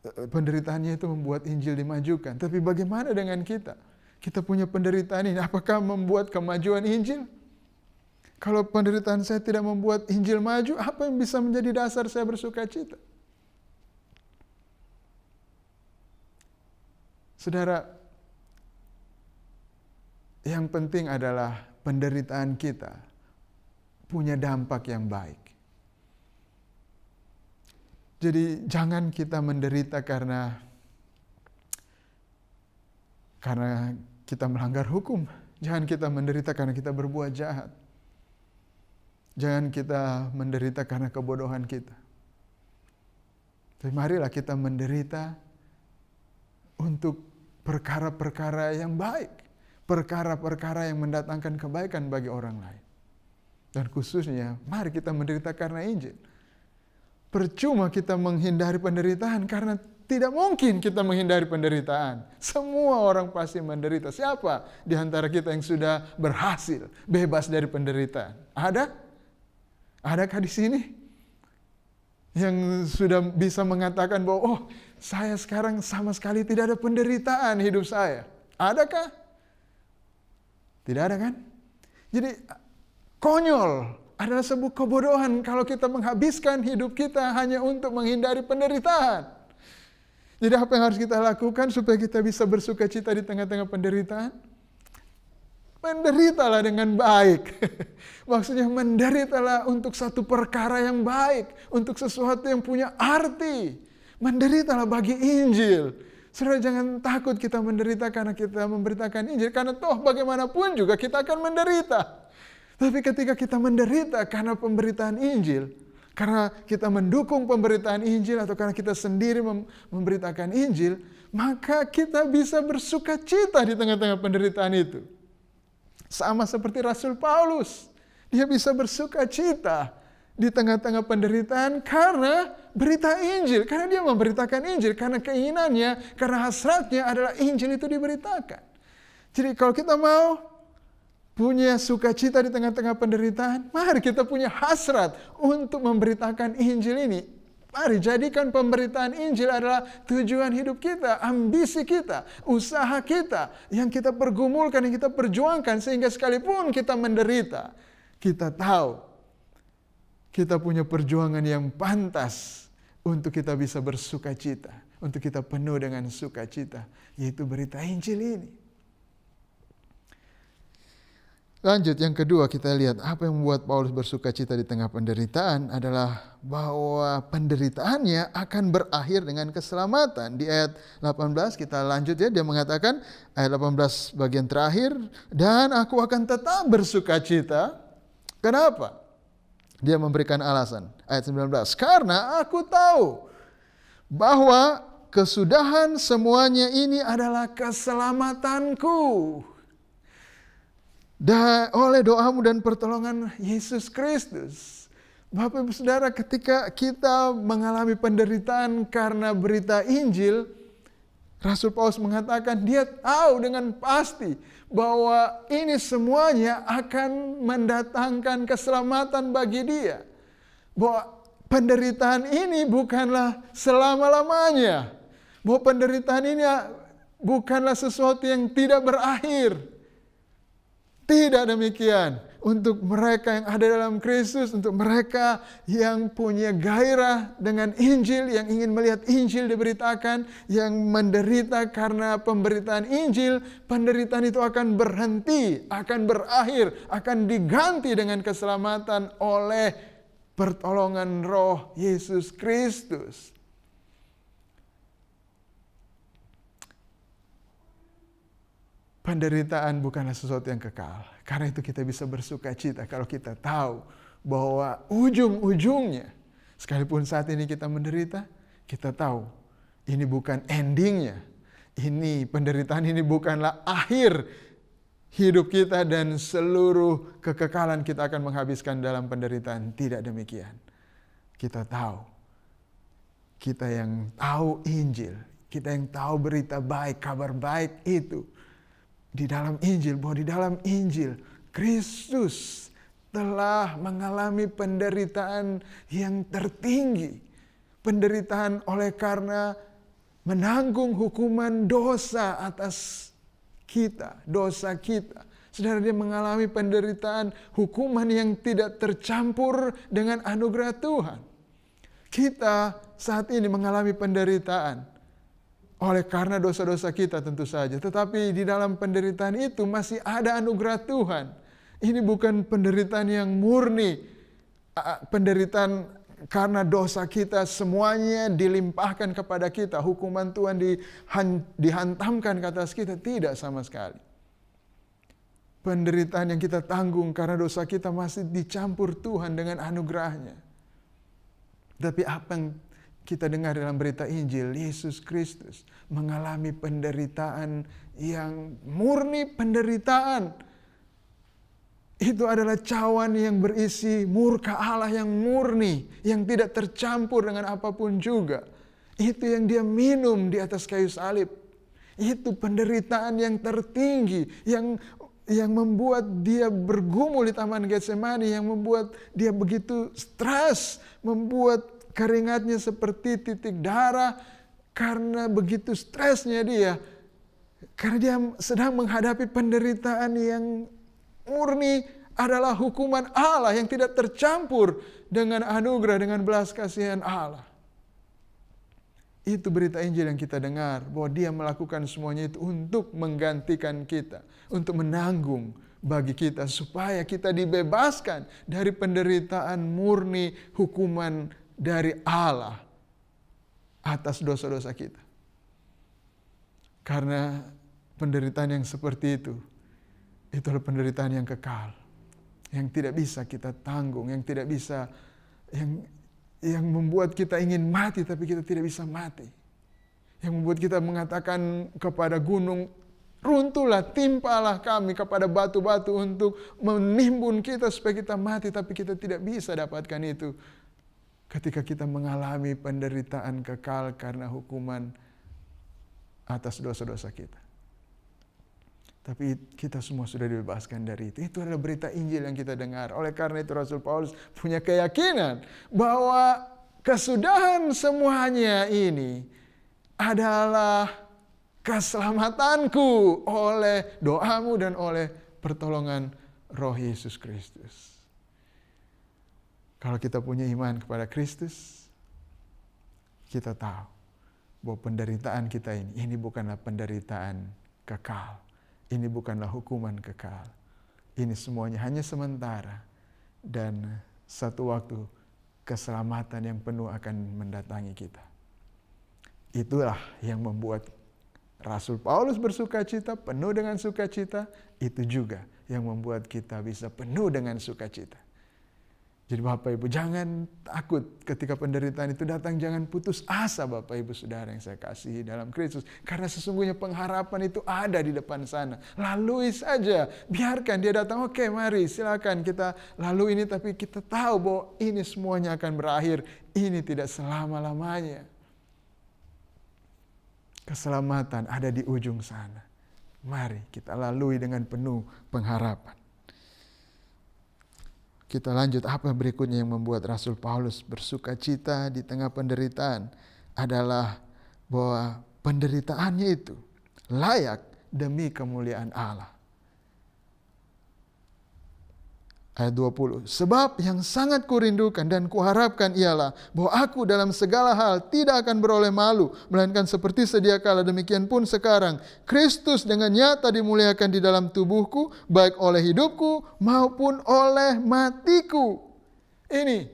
penderitaannya itu membuat Injil dimajukan. Tapi bagaimana dengan kita? Kita punya penderitaan ini, apakah membuat kemajuan Injil? Kalau penderitaan saya tidak membuat Injil maju, apa yang bisa menjadi dasar saya bersuka cita? Saudara, yang penting adalah penderitaan kita punya dampak yang baik. Jadi jangan kita menderita karena kita melanggar hukum. Jangan kita menderita karena kita berbuat jahat. Jangan kita menderita karena kebodohan kita. Tapi marilah kita menderita untuk perkara-perkara yang baik. Perkara-perkara yang mendatangkan kebaikan bagi orang lain. Dan khususnya, mari kita menderita karena Injil. Percuma kita menghindari penderitaan karena Tidak mungkin kita menghindari penderitaan. Semua orang pasti menderita. Siapa di antara kita yang sudah berhasil bebas dari penderitaan? Ada? Adakah di sini yang sudah bisa mengatakan bahwa oh, saya sekarang sama sekali tidak ada penderitaan hidup saya? Adakah? Tidak ada kan? Jadi konyol adalah sebuah kebodohan kalau kita menghabiskan hidup kita hanya untuk menghindari penderitaan. Jadi apa yang harus kita lakukan supaya kita bisa bersuka cita di tengah-tengah penderitaan? Menderitalah dengan baik. Maksudnya menderitalah untuk satu perkara yang baik. Untuk sesuatu yang punya arti. Menderitalah bagi Injil. Saudara, jangan takut kita menderita karena kita memberitakan Injil. Karena toh bagaimanapun juga kita akan menderita. Tapi ketika kita menderita karena pemberitaan Injil, karena kita mendukung pemberitaan Injil atau karena kita sendiri memberitakan Injil, maka kita bisa bersuka cita di tengah-tengah penderitaan itu. Sama seperti Rasul Paulus. Dia bisa bersuka cita di tengah-tengah penderitaan karena berita Injil. Karena dia memberitakan Injil. Karena keinginannya, karena hasratnya adalah Injil itu diberitakan. Jadi kalau kita mau punya sukacita di tengah-tengah penderitaan, mari kita punya hasrat untuk memberitakan Injil ini. Mari jadikan pemberitaan Injil adalah tujuan hidup kita, ambisi kita, usaha kita, yang kita pergumulkan, yang kita perjuangkan, sehingga sekalipun kita menderita, kita tahu kita punya perjuangan yang pantas untuk kita bisa bersukacita, untuk kita penuh dengan sukacita, yaitu berita Injil ini. Lanjut, yang kedua kita lihat apa yang membuat Paulus bersuka cita di tengah penderitaan adalah bahwa penderitaannya akan berakhir dengan keselamatan. Di ayat 18 kita lanjut ya, dia mengatakan ayat 18 bagian terakhir, dan aku akan tetap bersuka cita. Kenapa? Dia memberikan alasan. Ayat 19, karena aku tahu bahwa kesudahan semuanya ini adalah keselamatanku. Dan oleh doamu dan pertolongan Yesus Kristus. Bapak Ibu Saudara, ketika kita mengalami penderitaan karena berita Injil, Rasul Paulus mengatakan dia tahu dengan pasti bahwa ini semuanya akan mendatangkan keselamatan bagi dia. Bahwa penderitaan ini bukanlah selama-lamanya. Bahwa penderitaan ini bukanlah sesuatu yang tidak berakhir. Tidak demikian. Untuk mereka yang ada dalam Kristus, untuk mereka yang punya gairah dengan Injil, yang ingin melihat Injil diberitakan, yang menderita karena pemberitaan Injil, penderitaan itu akan berhenti, akan berakhir, akan diganti dengan keselamatan oleh pertolongan Roh Yesus Kristus. Penderitaan bukanlah sesuatu yang kekal. Karena itu kita bisa bersuka cita kalau kita tahu bahwa ujung-ujungnya, sekalipun saat ini kita menderita, kita tahu ini bukan endingnya. Ini penderitaan ini bukanlah akhir hidup kita dan seluruh kekekalan kita akan menghabiskan dalam penderitaan. Tidak demikian. Kita tahu. Kita yang tahu Injil, kita yang tahu berita baik, kabar baik itu. Di dalam Injil, bahwa di dalam Injil Kristus telah mengalami penderitaan yang tertinggi. Penderitaan oleh karena menanggung hukuman dosa atas kita, dosa kita. Saudara, dia mengalami penderitaan hukuman yang tidak tercampur dengan anugerah Tuhan. Kita saat ini mengalami penderitaan oleh karena dosa-dosa kita tentu saja. Tetapi di dalam penderitaan itu masih ada anugerah Tuhan. Ini bukan penderitaan yang murni. Penderitaan karena dosa kita semuanya dilimpahkan kepada kita. Hukuman Tuhan dihantamkan ke atas kita. Tidak sama sekali. Penderitaan yang kita tanggung karena dosa kita masih dicampur Tuhan dengan anugerahnya. Tapi apa yang kita dengar dalam berita Injil, Yesus Kristus mengalami penderitaan yang murni penderitaan. Itu adalah cawan yang berisi murka Allah yang murni, yang tidak tercampur dengan apapun juga. Itu yang dia minum di atas kayu salib. Itu penderitaan yang tertinggi, yang membuat dia bergumul di Taman Getsemani, yang membuat dia begitu stres, membuat keringatnya seperti titik darah, karena begitu stresnya dia. Karena dia sedang menghadapi penderitaan yang murni adalah hukuman Allah yang tidak tercampur dengan anugerah, dengan belas kasihan Allah. Itu berita Injil yang kita dengar, bahwa dia melakukan semuanya itu untuk menggantikan kita, untuk menanggung bagi kita, supaya kita dibebaskan dari penderitaan murni hukuman dari Allah atas dosa-dosa kita. Karena penderitaan yang seperti itu adalah penderitaan yang kekal, yang tidak bisa kita tanggung, yang tidak bisa, yang membuat kita ingin mati tapi kita tidak bisa mati. Yang membuat kita mengatakan kepada gunung, runtuhlah, timpalah kami, kepada batu-batu untuk menimbun kita supaya kita mati, tapi kita tidak bisa dapatkan itu. Ketika kita mengalami penderitaan kekal karena hukuman atas dosa-dosa kita. Tapi kita semua sudah dibebaskan dari itu. Itu adalah berita Injil yang kita dengar. Oleh karena itu Rasul Paulus punya keyakinan bahwa kesudahan semuanya ini adalah keselamatanku oleh doamu dan oleh pertolongan Roh Yesus Kristus. Kalau kita punya iman kepada Kristus, kita tahu bahwa penderitaan kita ini bukanlah penderitaan kekal. Ini bukanlah hukuman kekal. Ini semuanya hanya sementara. Dan satu waktu keselamatan yang penuh akan mendatangi kita. Itulah yang membuat Rasul Paulus bersukacita, penuh dengan sukacita. Itu juga yang membuat kita bisa penuh dengan sukacita. Jadi Bapak Ibu, jangan takut ketika penderitaan itu datang. Jangan putus asa Bapak Ibu Saudara yang saya kasihi dalam Kristus. Karena sesungguhnya pengharapan itu ada di depan sana. Lalui saja, biarkan dia datang. Oke, mari silakan kita lalui ini. Tapi kita tahu bahwa ini semuanya akan berakhir. Ini tidak selama-lamanya. Keselamatan ada di ujung sana. Mari kita lalui dengan penuh pengharapan. Kita lanjut, apa berikutnya yang membuat Rasul Paulus bersukacita di tengah penderitaan adalah bahwa penderitaannya itu layak demi kemuliaan Allah. Ayat 20, sebab yang sangat kurindukan dan kuharapkan ialah bahwa aku dalam segala hal tidak akan beroleh malu, melainkan seperti sedia kala demikian pun sekarang Kristus dengan nyata dimuliakan di dalam tubuhku, baik oleh hidupku maupun oleh matiku. Ini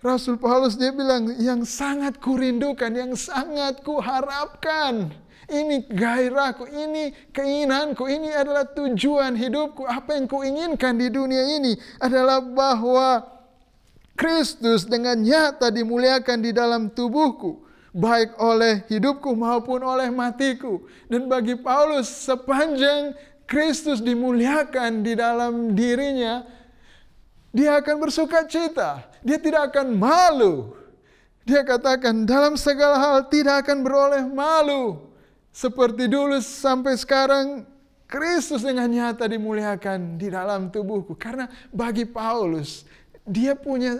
Rasul Paulus dia bilang, yang sangat kurindukan, yang sangat kuharapkan. Ini gairahku, ini keinginanku, ini adalah tujuan hidupku. Apa yang kuinginkan di dunia ini adalah bahwa Kristus dengan nyata dimuliakan di dalam tubuhku, baik oleh hidupku maupun oleh matiku. Dan bagi Paulus, sepanjang Kristus dimuliakan di dalam dirinya, dia akan bersukacita. Dia tidak akan malu. Dia katakan, dalam segala hal tidak akan beroleh malu. Seperti dulu sampai sekarang, Kristus dengan nyata dimuliakan di dalam tubuhku. Karena bagi Paulus, dia punya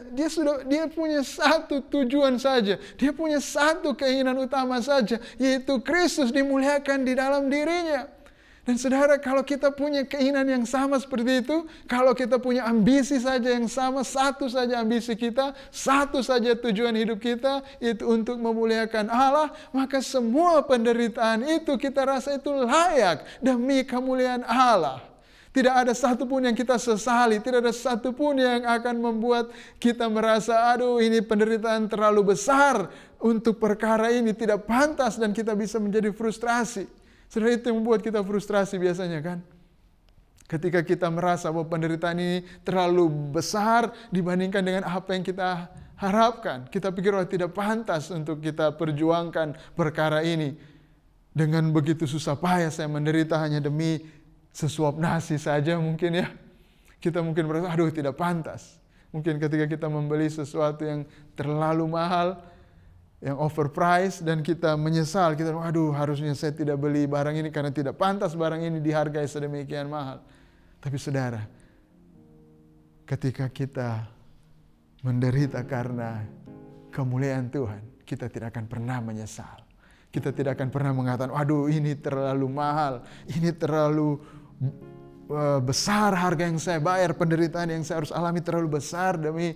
satu tujuan saja. Dia punya satu keinginan utama saja, yaitu Kristus dimuliakan di dalam dirinya. Dan saudara, kalau kita punya keinginan yang sama seperti itu, kalau kita punya ambisi saja yang sama, satu saja ambisi kita, satu saja tujuan hidup kita, itu untuk memuliakan Allah, maka semua penderitaan itu kita rasa itu layak demi kemuliaan Allah. Tidak ada satupun yang kita sesali, tidak ada satupun yang akan membuat kita merasa, aduh ini penderitaan terlalu besar untuk perkara ini, tidak pantas, dan kita bisa menjadi frustrasi. Saudara, itu yang membuat kita frustrasi biasanya kan. Ketika kita merasa bahwa penderitaan ini terlalu besar dibandingkan dengan apa yang kita harapkan. Kita pikir tidak pantas untuk kita perjuangkan perkara ini. Dengan begitu susah payah saya menderita hanya demi sesuap nasi saja mungkin ya. Kita mungkin merasa aduh tidak pantas. Mungkin ketika kita membeli sesuatu yang terlalu mahal, yang overpriced dan kita menyesal. Kita, waduh, harusnya saya tidak beli barang ini karena tidak pantas barang ini dihargai sedemikian mahal. Tapi saudara, ketika kita menderita karena kemuliaan Tuhan, kita tidak akan pernah menyesal. Kita tidak akan pernah mengatakan, waduh ini terlalu mahal, ini terlalu besar harga yang saya bayar, penderitaan yang saya harus alami terlalu besar demi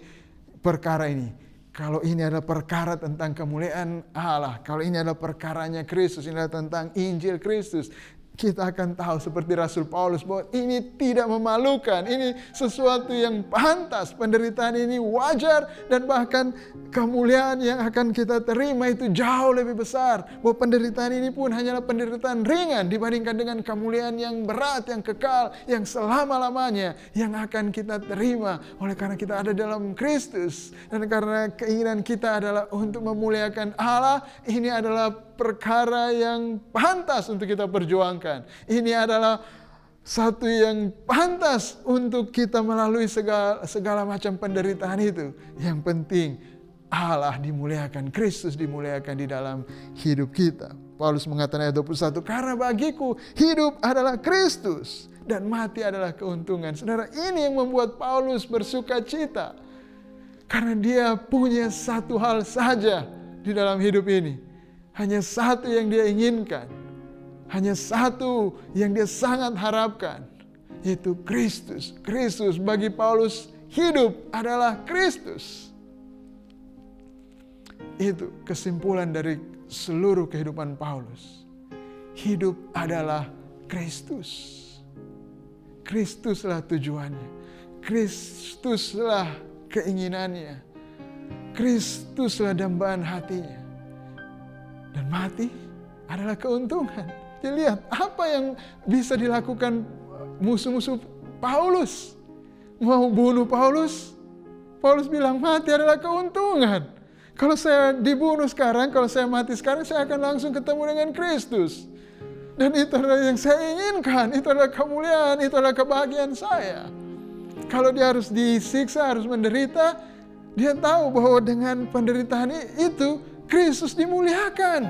perkara ini. Kalau ini adalah perkara tentang kemuliaan Allah, kalau ini adalah perkaranya Kristus, ini adalah tentang Injil Kristus, kita akan tahu seperti Rasul Paulus bahwa ini tidak memalukan, ini sesuatu yang pantas, penderitaan ini wajar, dan bahkan kemuliaan yang akan kita terima itu jauh lebih besar. Bahwa penderitaan ini pun hanyalah penderitaan ringan dibandingkan dengan kemuliaan yang berat, yang kekal, yang selama-lamanya yang akan kita terima oleh karena kita ada dalam Kristus. Dan karena keinginan kita adalah untuk memuliakan Allah, ini adalah perkara yang pantas untuk kita perjuangkan. Ini adalah satu yang pantas untuk kita melalui segala macam penderitaan itu. Yang penting Allah dimuliakan, Kristus dimuliakan di dalam hidup kita. Paulus mengatakan ayat 21, karena bagiku hidup adalah Kristus dan mati adalah keuntungan. Saudara, ini yang membuat Paulus bersuka cita. Karena dia punya satu hal saja di dalam hidup ini. Hanya satu yang dia inginkan. Hanya satu yang dia sangat harapkan. Yaitu Kristus. Kristus bagi Paulus hidup adalah Kristus. Itu kesimpulan dari seluruh kehidupan Paulus. Hidup adalah Kristus. Kristuslah tujuannya. Kristuslah keinginannya. Kristuslah dambaan hatinya. Dan mati adalah keuntungan. Jadi lihat apa yang bisa dilakukan musuh-musuh Paulus. Mau bunuh Paulus. Paulus bilang mati adalah keuntungan. Kalau saya dibunuh sekarang, kalau saya mati sekarang, saya akan langsung ketemu dengan Kristus. Dan itu adalah yang saya inginkan. Itu adalah kemuliaan, itu adalah kebahagiaan saya. Kalau dia harus disiksa, harus menderita, dia tahu bahwa dengan penderitaan itu, Kristus dimuliakan.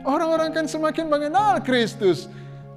Orang-orang akan semakin mengenal Kristus.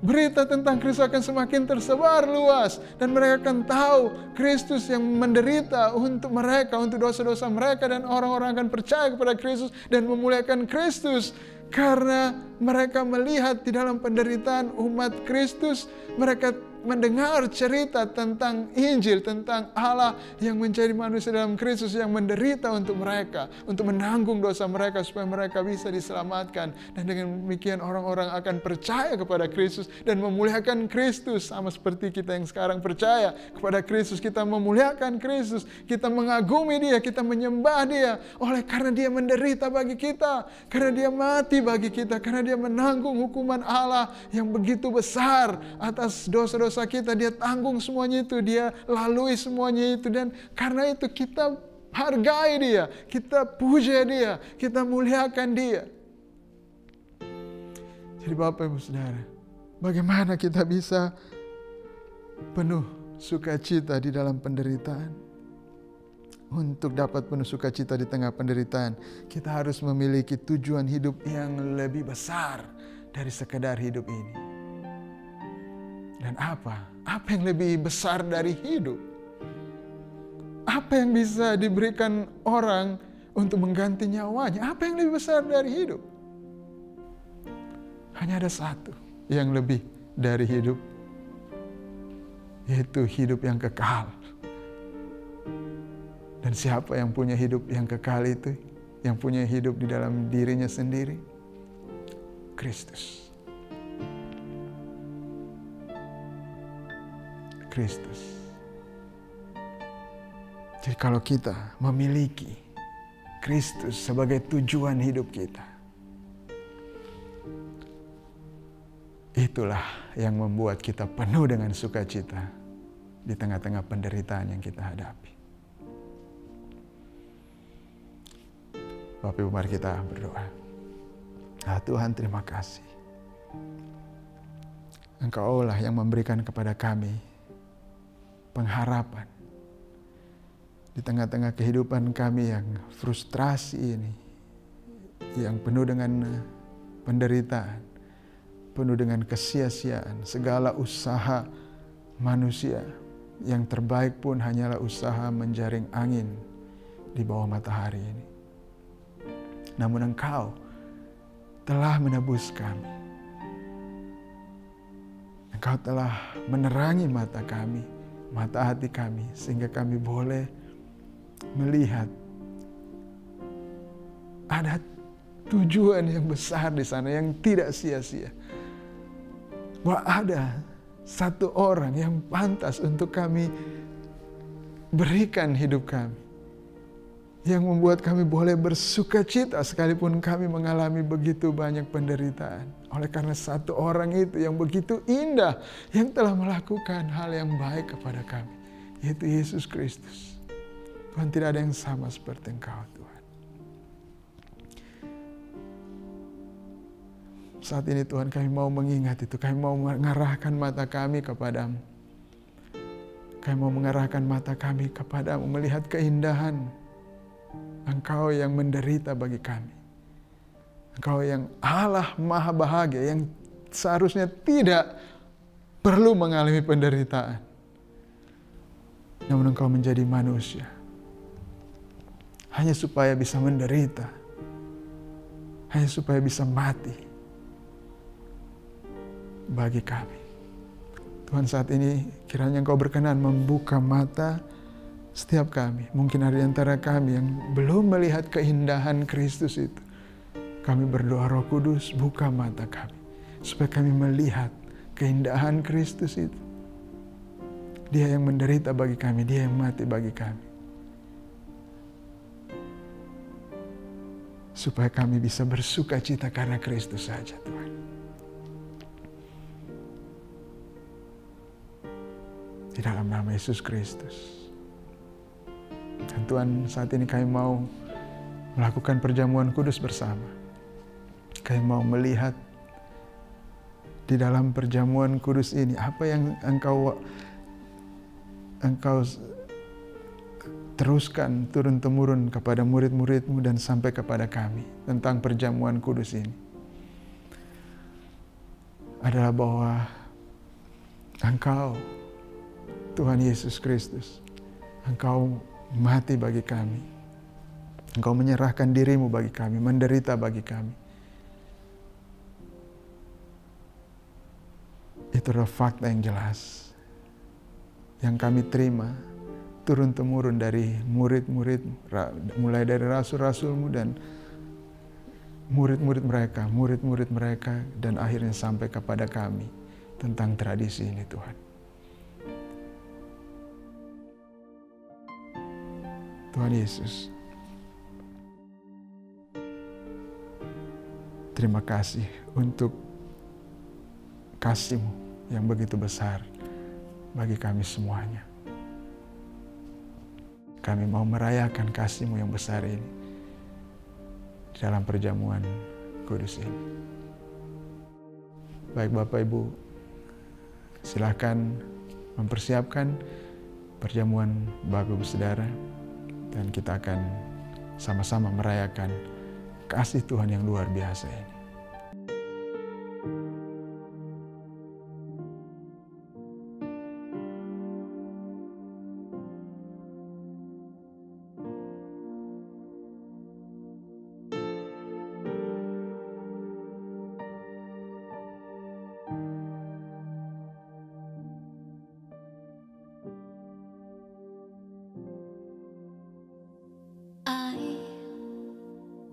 Berita tentang Kristus akan semakin tersebar luas. Dan mereka akan tahu Kristus yang menderita untuk mereka, untuk dosa-dosa mereka. Dan orang-orang akan percaya kepada Kristus dan memuliakan Kristus. Karena mereka melihat di dalam penderitaan umat Kristus, mereka mendengar cerita tentang Injil, tentang Allah yang menjadi manusia dalam Kristus, yang menderita untuk mereka, untuk menanggung dosa mereka supaya mereka bisa diselamatkan. Dan dengan demikian orang-orang akan percaya kepada Kristus dan memuliakan Kristus. Sama seperti kita yang sekarang percaya kepada Kristus, kita memuliakan Kristus, kita mengagumi Dia, kita menyembah Dia. Oleh karena Dia menderita bagi kita, karena Dia mati bagi kita, karena Dia menanggung hukuman Allah yang begitu besar atas dosa-dosa kita. Dia tanggung semuanya itu, Dia lalui semuanya itu. Dan karena itu kita hargai Dia, kita puja Dia, kita muliakan Dia. Jadi Bapak Ibu Saudara, bagaimana kita bisa penuh sukacita di dalam penderitaan? Untuk dapat penuh sukacita di tengah penderitaan, kita harus memiliki tujuan hidup yang lebih besar dari sekedar hidup ini. Dan apa? Apa yang lebih besar dari hidup? Apa yang bisa diberikan orang untuk mengganti nyawanya? Apa yang lebih besar dari hidup? Hanya ada satu yang lebih dari hidup, yaitu hidup yang kekal. Dan siapa yang punya hidup yang kekal itu? Yang punya hidup di dalam dirinya sendiri? Kristus. Kristus. Jadi kalau kita memiliki Kristus sebagai tujuan hidup kita, itulah yang membuat kita penuh dengan sukacita di tengah-tengah penderitaan yang kita hadapi. Bapak Ibu, mari kita berdoa. Tuhan, terima kasih. Engkau lah yang memberikan kepada kami pengharapan di tengah-tengah kehidupan kami yang frustrasi ini, yang penuh dengan penderitaan, penuh dengan kesia-siaan, segala usaha manusia yang terbaik pun hanyalah usaha menjaring angin di bawah matahari ini. Namun Engkau telah menebus kami. Engkau telah menerangi mata kami, mata hati kami, sehingga kami boleh melihat ada tujuan yang besar di sana yang tidak sia-sia. Bahwa ada satu orang yang pantas untuk kami berikan hidup kami, yang membuat kami boleh bersuka cita sekalipun kami mengalami begitu banyak penderitaan. Oleh karena satu orang itu yang begitu indah, yang telah melakukan hal yang baik kepada kami, yaitu Yesus Kristus. Tuhan, tidak ada yang sama seperti Engkau, Tuhan. Saat ini Tuhan, kami mau mengingat itu, kami mau mengarahkan mata kami kepadamu. Kami mau mengarahkan mata kami kepadamu, melihat keindahan Engkau yang menderita bagi kami. Engkau yang Allah maha bahagia, yang seharusnya tidak perlu mengalami penderitaan. Namun Engkau menjadi manusia, hanya supaya bisa menderita, hanya supaya bisa mati bagi kami. Tuhan, saat ini kiranya Engkau berkenan membuka mata setiap kami. Mungkin ada di antara kami yang belum melihat keindahan Kristus itu. Kami berdoa, Roh Kudus, buka mata kami, supaya kami melihat keindahan Kristus itu. Dia yang menderita bagi kami, Dia yang mati bagi kami. Supaya kami bisa bersuka cita karena Kristus saja, Tuhan. Di dalam nama Yesus Kristus. Dan Tuhan, saat ini kami mau melakukan perjamuan kudus bersama. Kami mau melihat di dalam perjamuan kudus ini apa yang Engkau teruskan turun-temurun kepada murid-murid-Mu dan sampai kepada kami tentang perjamuan kudus ini. Adalah bahwa Engkau, Tuhan Yesus Kristus, Engkau mati bagi kami. Engkau menyerahkan diri-Mu bagi kami, menderita bagi kami. Itu adalah fakta yang jelas yang kami terima turun-temurun dari murid-murid, mulai dari rasul-rasul-Mu dan murid-murid mereka, dan akhirnya sampai kepada kami tentang tradisi ini, Tuhan. Tuhan Yesus, terima kasih untuk kasih-Mu yang begitu besar bagi kami semuanya. Kami mau merayakan kasih-Mu yang besar ini di dalam perjamuan kudus ini. Baik Bapak Ibu, silakan mempersiapkan perjamuan Bapak Ibu Saudara, dan kita akan sama-sama merayakan kasih Tuhan yang luar biasa ini.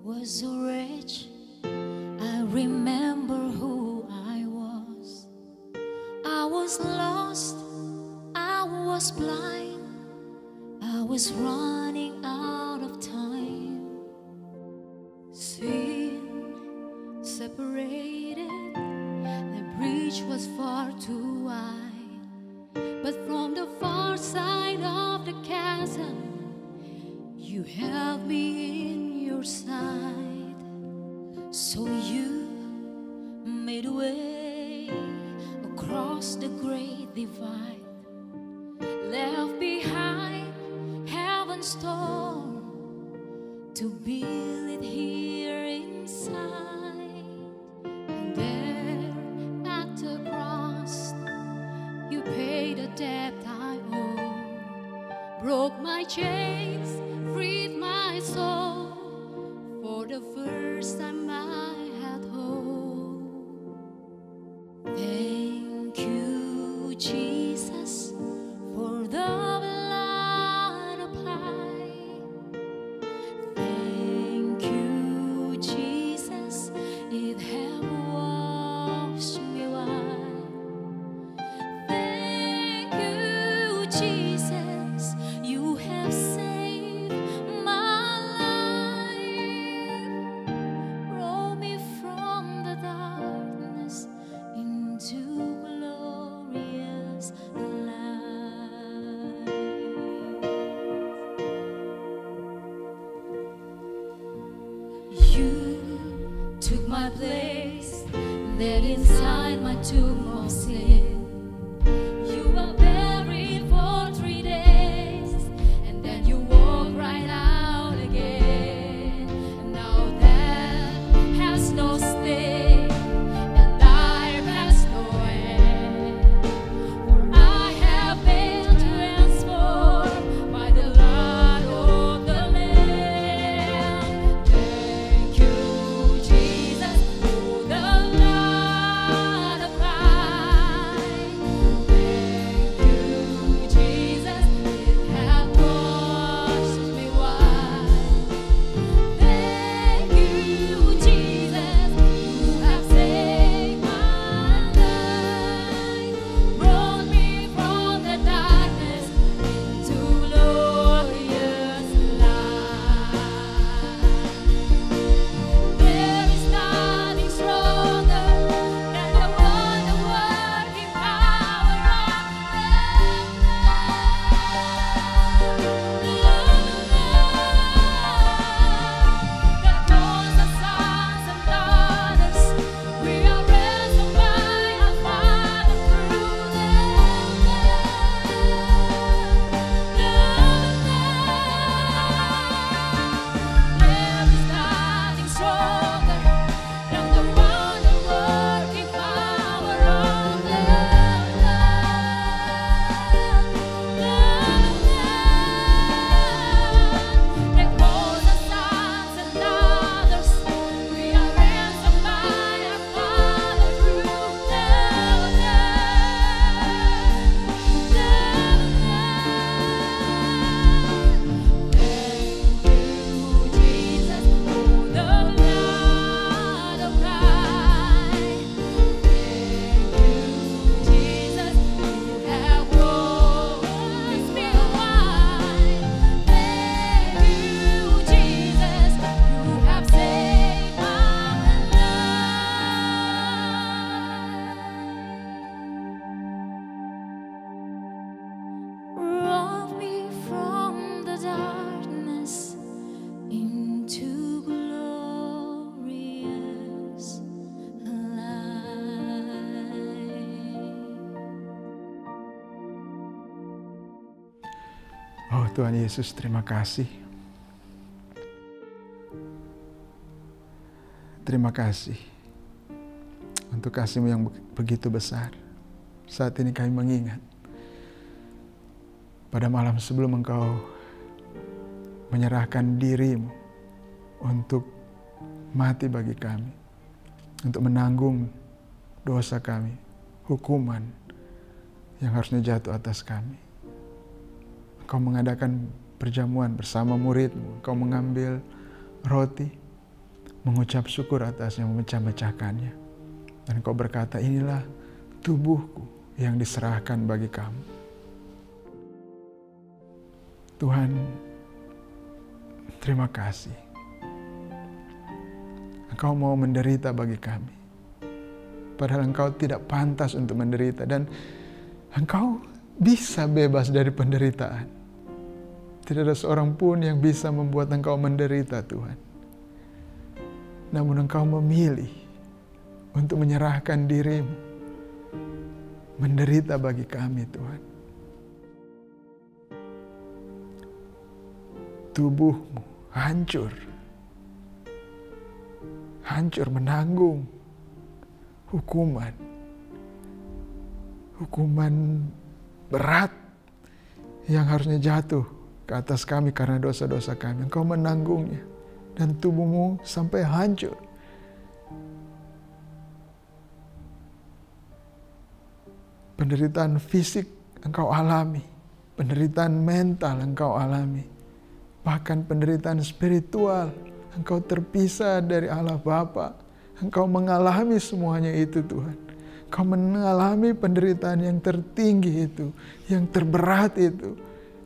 Was so rich, I remember who I was lost, I was blind, I was running out of time. Sin separated, the bridge was far too wide, but from the far side of the chasm, you held me in your side. So you made a way across the great divide, left behind heaven's storm to build it here in broke my chains, freed my soul. For the first time I had hope. Thank you, Jesus, for the blood applied. Thank you, Jesus, it has washed me white. Thank you, Jesus, you have saved my life. Brought me from the darkness into glorious light. You took my place, there inside my tomb of sin. You were buried for 3 days, and then you walked right out again. And now death has no sting, and life has no end. For I have been transformed by the blood of the Lamb. Thank you, Jesus, for the blood of Christ. Thank you, Jesus, it has washed me white. Thank you, Jesus, you have saved my life. Brought me from the darkness into glorious light. There is nothing stronger than the wonder-working power of that calls us sons and daughters. We are ransomed by our Father through the There is nothing stronger than the wonder-working power of that calls us sons and daughters. We are ransomed by our Father through Thank you, Jesus, for the blood of Christ. Thank you, Jesus, you have washed me white. Thank you, Jesus, you have saved my life. Brought me from the darkness into glorious light. Oh Tuhan Yesus, terima kasih. Terima kasih untuk kasih-Mu yang begitu besar. Saat ini kami mengingat pada malam sebelum Engkau menyerahkan diri-Mu untuk mati bagi kami, untuk menanggung dosa kami, hukuman yang harusnya jatuh atas kami. Engkau mengadakan perjamuan bersama murid-Mu. Engkau mengambil roti, mengucap syukur atasnya, memecah-mecahkannya. Dan Engkau berkata, inilah tubuhku yang diserahkan bagi kamu. Tuhan, terima kasih. Engkau mau menderita bagi kami. Padahal Engkau tidak pantas untuk menderita. Dan Engkau bisa bebas dari penderitaan. Tidak ada seorang pun yang bisa membuat Engkau menderita, Tuhan. Namun Engkau memilih untuk menyerahkan diri-Mu, menderita bagi kami, Tuhan. Tubuh-Mu hancur menanggung hukuman berat yang harusnya jatuh ke atas kami karena dosa-dosa kami. Engkau menanggungnya dan tubuhmu sampai hancur. Penderitaan fisik engkau alami, penderitaan mental engkau alami, bahkan penderitaan spiritual. Engkau terpisah dari Allah Bapa. Engkau mengalami semuanya itu Tuhan. Engkau mengalami penderitaan yang tertinggi itu, yang terberat itu,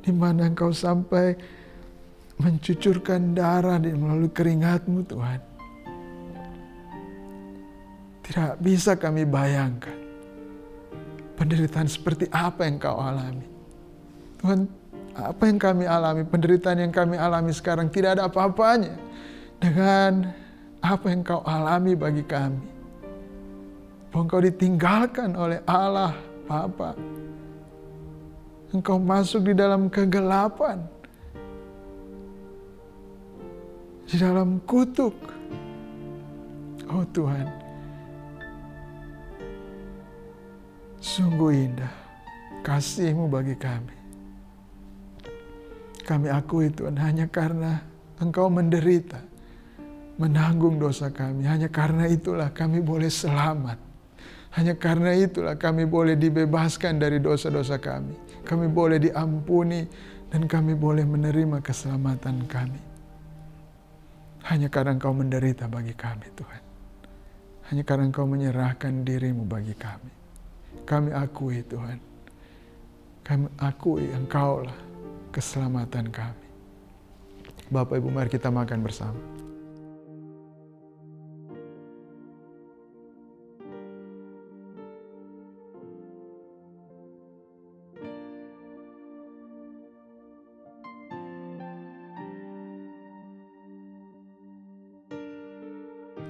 di mana engkau sampai mencucurkan darah melalui keringat-Mu Tuhan. Tidak bisa kami bayangkan penderitaan seperti apa yang Kau alami. Tuhan, apa yang kami alami, penderitaan yang kami alami sekarang tidak ada apa-apanya dengan apa yang Kau alami bagi kami. Bahwa Engkau ditinggalkan oleh Allah Bapa. Engkau masuk di dalam kegelapan, di dalam kutuk. Oh Tuhan, sungguh indah kasih-Mu bagi kami. Kami akui Tuhan, hanya karena Engkau menderita, menanggung dosa kami. Hanya karena itulah kami boleh selamat. Hanya karena itulah kami boleh dibebaskan dari dosa-dosa kami. Kami boleh diampuni dan kami boleh menerima keselamatan kami. Hanya karena Engkau menderita bagi kami Tuhan. Hanya karena Engkau menyerahkan diri-Mu bagi kami. Kami akui Tuhan. Kami akui Engkau-lah keselamatan kami. Bapak Ibu, mari kita makan bersama.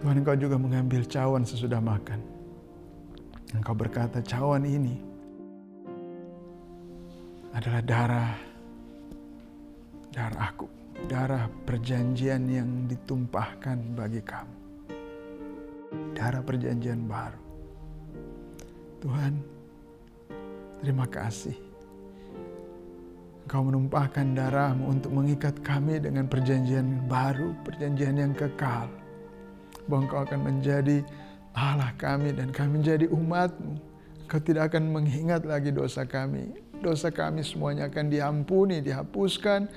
Tuhan, Engkau juga mengambil cawan sesudah makan. Engkau berkata, cawan ini adalah darah aku, darah perjanjian yang ditumpahkan bagi kamu. Darah perjanjian baru. Tuhan, terima kasih. Engkau menumpahkan darah-Mu untuk mengikat kami dengan perjanjian baru, perjanjian yang kekal. Bahwa Engkau akan menjadi Allah kami dan kami menjadi umat-Mu. Engkau tidak akan mengingat lagi dosa kami. Dosa kami semuanya akan diampuni, dihapuskan.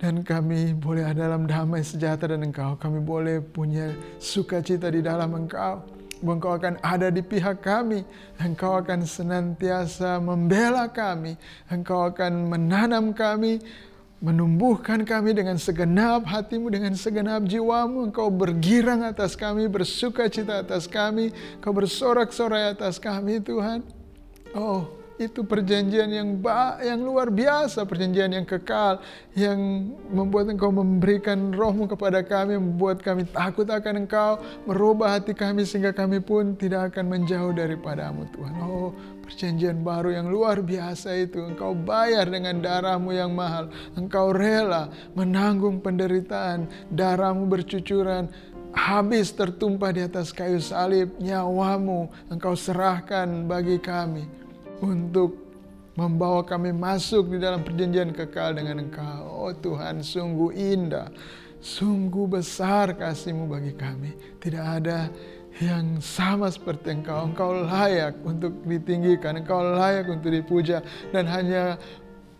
Dan kami boleh ada dalam damai sejahtera dengan Engkau. Kami boleh punya sukacita di dalam Engkau. Bahwa Engkau akan ada di pihak kami. Engkau akan senantiasa membela kami. Engkau akan menanam kami, menumbuhkan kami dengan segenap hati-Mu, dengan segenap jiwa-Mu. Engkau bergirang atas kami, bersukacita atas kami. Engkau bersorak-sorai atas kami Tuhan. Oh, itu perjanjian yang luar biasa, perjanjian yang kekal, yang membuat Engkau memberikan Roh-Mu kepada kami, membuat kami takut akan Engkau, merubah hati kami sehingga kami pun tidak akan menjauh daripada-Mu Tuhan. Oh, perjanjian baru yang luar biasa itu. Engkau bayar dengan darah-Mu yang mahal. Engkau rela menanggung penderitaan, darah-Mu bercucuran, habis tertumpah di atas kayu salib. Nyawa-Mu Engkau serahkan bagi kami untuk membawa kami masuk di dalam perjanjian kekal dengan Engkau. Oh Tuhan, sungguh indah, sungguh besar kasih-Mu bagi kami. Tidak ada yang sama seperti Engkau. Engkau layak untuk ditinggikan, Engkau layak untuk dipuja, dan hanya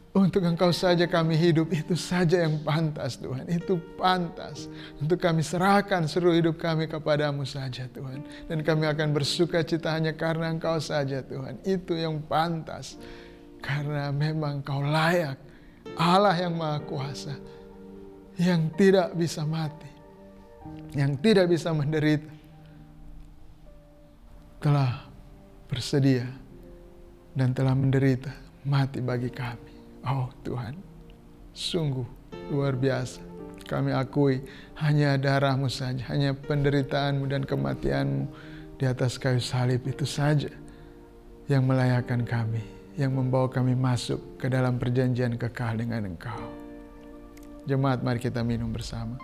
untuk Engkau saja kami hidup. Itu saja yang pantas Tuhan, itu pantas untuk kami serahkan seluruh hidup kami kepada-Mu saja Tuhan. Dan kami akan bersuka cita hanya karena Engkau saja Tuhan. Itu yang pantas, karena memang Engkau layak, Allah yang Maha Kuasa, yang tidak bisa mati, yang tidak bisa menderita, telah bersedia dan telah menderita mati bagi kami. Oh Tuhan, sungguh luar biasa. Kami akui hanya darah-Mu saja, hanya penderitaan-Mu dan kematian-Mu di atas kayu salib itu saja yang melayakkan kami, yang membawa kami masuk ke dalam perjanjian kekal dengan Engkau. Jemaat, mari kita minum bersama.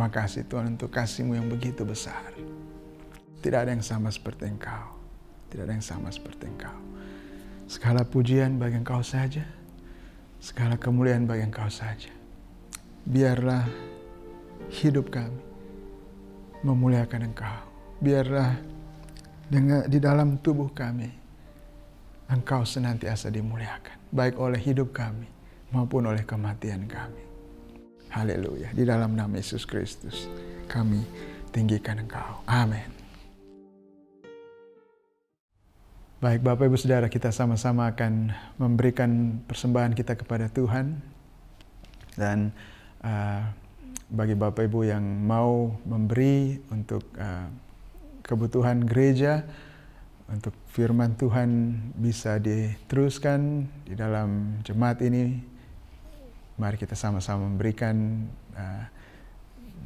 Terima kasih Tuhan untuk kasih-Mu yang begitu besar. Tidak ada yang sama seperti Engkau. Tidak ada yang sama seperti Engkau. Segala pujian bagi Engkau saja. Segala kemuliaan bagi Engkau saja. Biarlah hidup kami memuliakan Engkau. Biarlah di dalam tubuh kami Engkau senantiasa dimuliakan. Baik oleh hidup kami maupun oleh kematian kami. Haleluya. Di dalam nama Yesus Kristus kami tinggikan Engkau. Amin. Baik Bapak Ibu Saudara, kita sama-sama akan memberikan persembahan kita kepada Tuhan. Dan bagi Bapak Ibu yang mau memberi untuk kebutuhan gereja, untuk firman Tuhan bisa diteruskan di dalam jemaat ini, mari kita sama-sama memberikan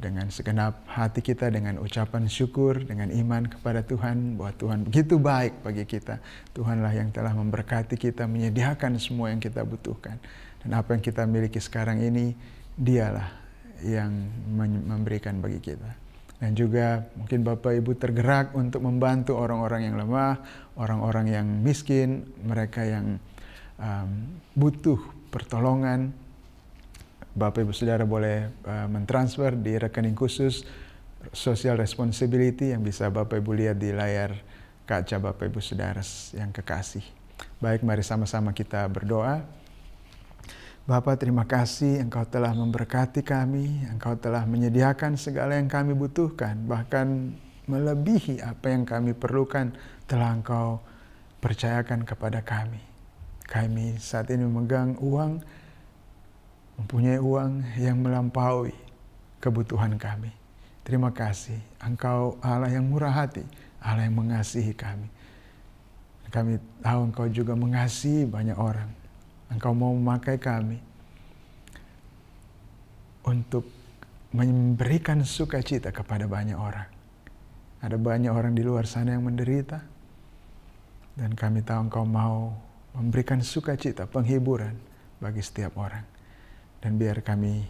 dengan segenap hati kita, dengan ucapan syukur, dengan iman kepada Tuhan, bahwa Tuhan begitu baik bagi kita. Tuhanlah yang telah memberkati kita, menyediakan semua yang kita butuhkan. Dan apa yang kita miliki sekarang ini, Dialah yang memberikan bagi kita. Dan juga mungkin Bapak Ibu tergerak untuk membantu orang-orang yang lemah, orang-orang yang miskin, mereka yang butuh pertolongan. Bapak Ibu Saudara boleh mentransfer di rekening khusus Social Responsibility yang bisa Bapak Ibu lihat di layar kaca Bapak Ibu Saudara yang kekasih. Baik, mari sama-sama kita berdoa. Bapa, terima kasih Engkau telah memberkati kami, Engkau telah menyediakan segala yang kami butuhkan, bahkan melebihi apa yang kami perlukan telah Engkau percayakan kepada kami. Kami saat ini memegang uang, mempunyai uang yang melampaui kebutuhan kami. Terima kasih, Engkau Allah yang murah hati, Allah yang mengasihi kami. Kami tahu Engkau juga mengasihi banyak orang. Engkau mau memakai kami untuk memberikan sukacita kepada banyak orang. Ada banyak orang di luar sana yang menderita. Dan kami tahu Engkau mau memberikan sukacita, penghiburan bagi setiap orang. Dan biar kami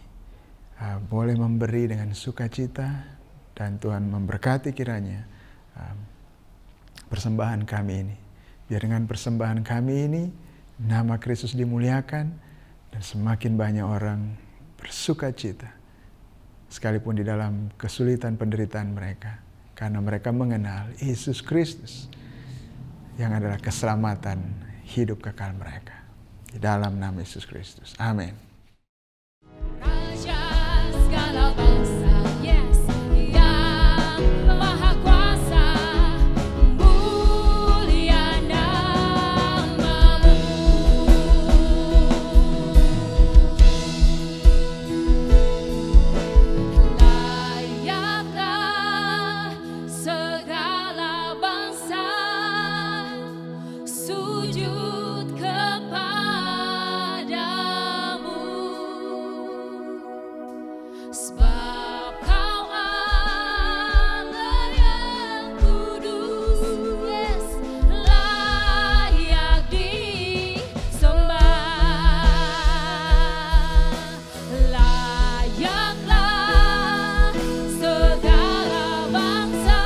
boleh memberi dengan sukacita. Dan Tuhan memberkati kiranya persembahan kami ini. Biar dengan persembahan kami ini, nama Kristus dimuliakan dan semakin banyak orang bersukacita sekalipun di dalam kesulitan penderitaan mereka, karena mereka mengenal Yesus Kristus yang adalah keselamatan hidup kekal mereka. Di dalam nama Yesus Kristus. Amin. Raja segala bangsa, yes, yang maha kuasa, mulia namamu. Layaklah segala bangsa sujud kepadamu. Sebab Kau Allah yang kudus, yes, layak disembah. Layaklah segala bangsa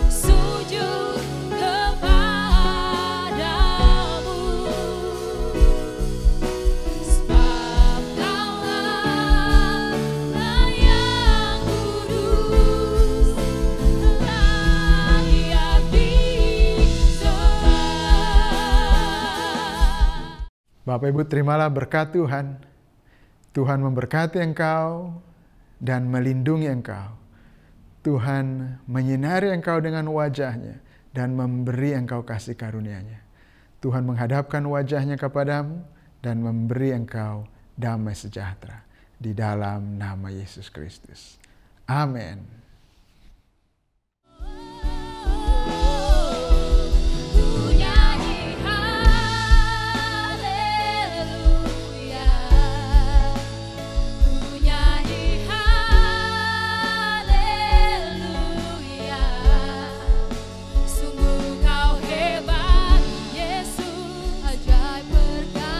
sujud kepadamu. Sebab Kau Allah yang kudus, layak disembah. Bapak Ibu, terimalah berkat Tuhan. Tuhan memberkati engkau dan melindungi engkau. Tuhan menyinari engkau dengan wajah-Nya dan memberi engkau kasih karunia-Nya. Tuhan menghadapkan wajah-Nya kepadamu dan memberi engkau damai sejahtera. Di dalam nama Yesus Kristus. Amin. Ku nyanyi haleluya, ku nyanyi haleluya. Sungguh Kau hebat, Yesus, ajaib perkasa.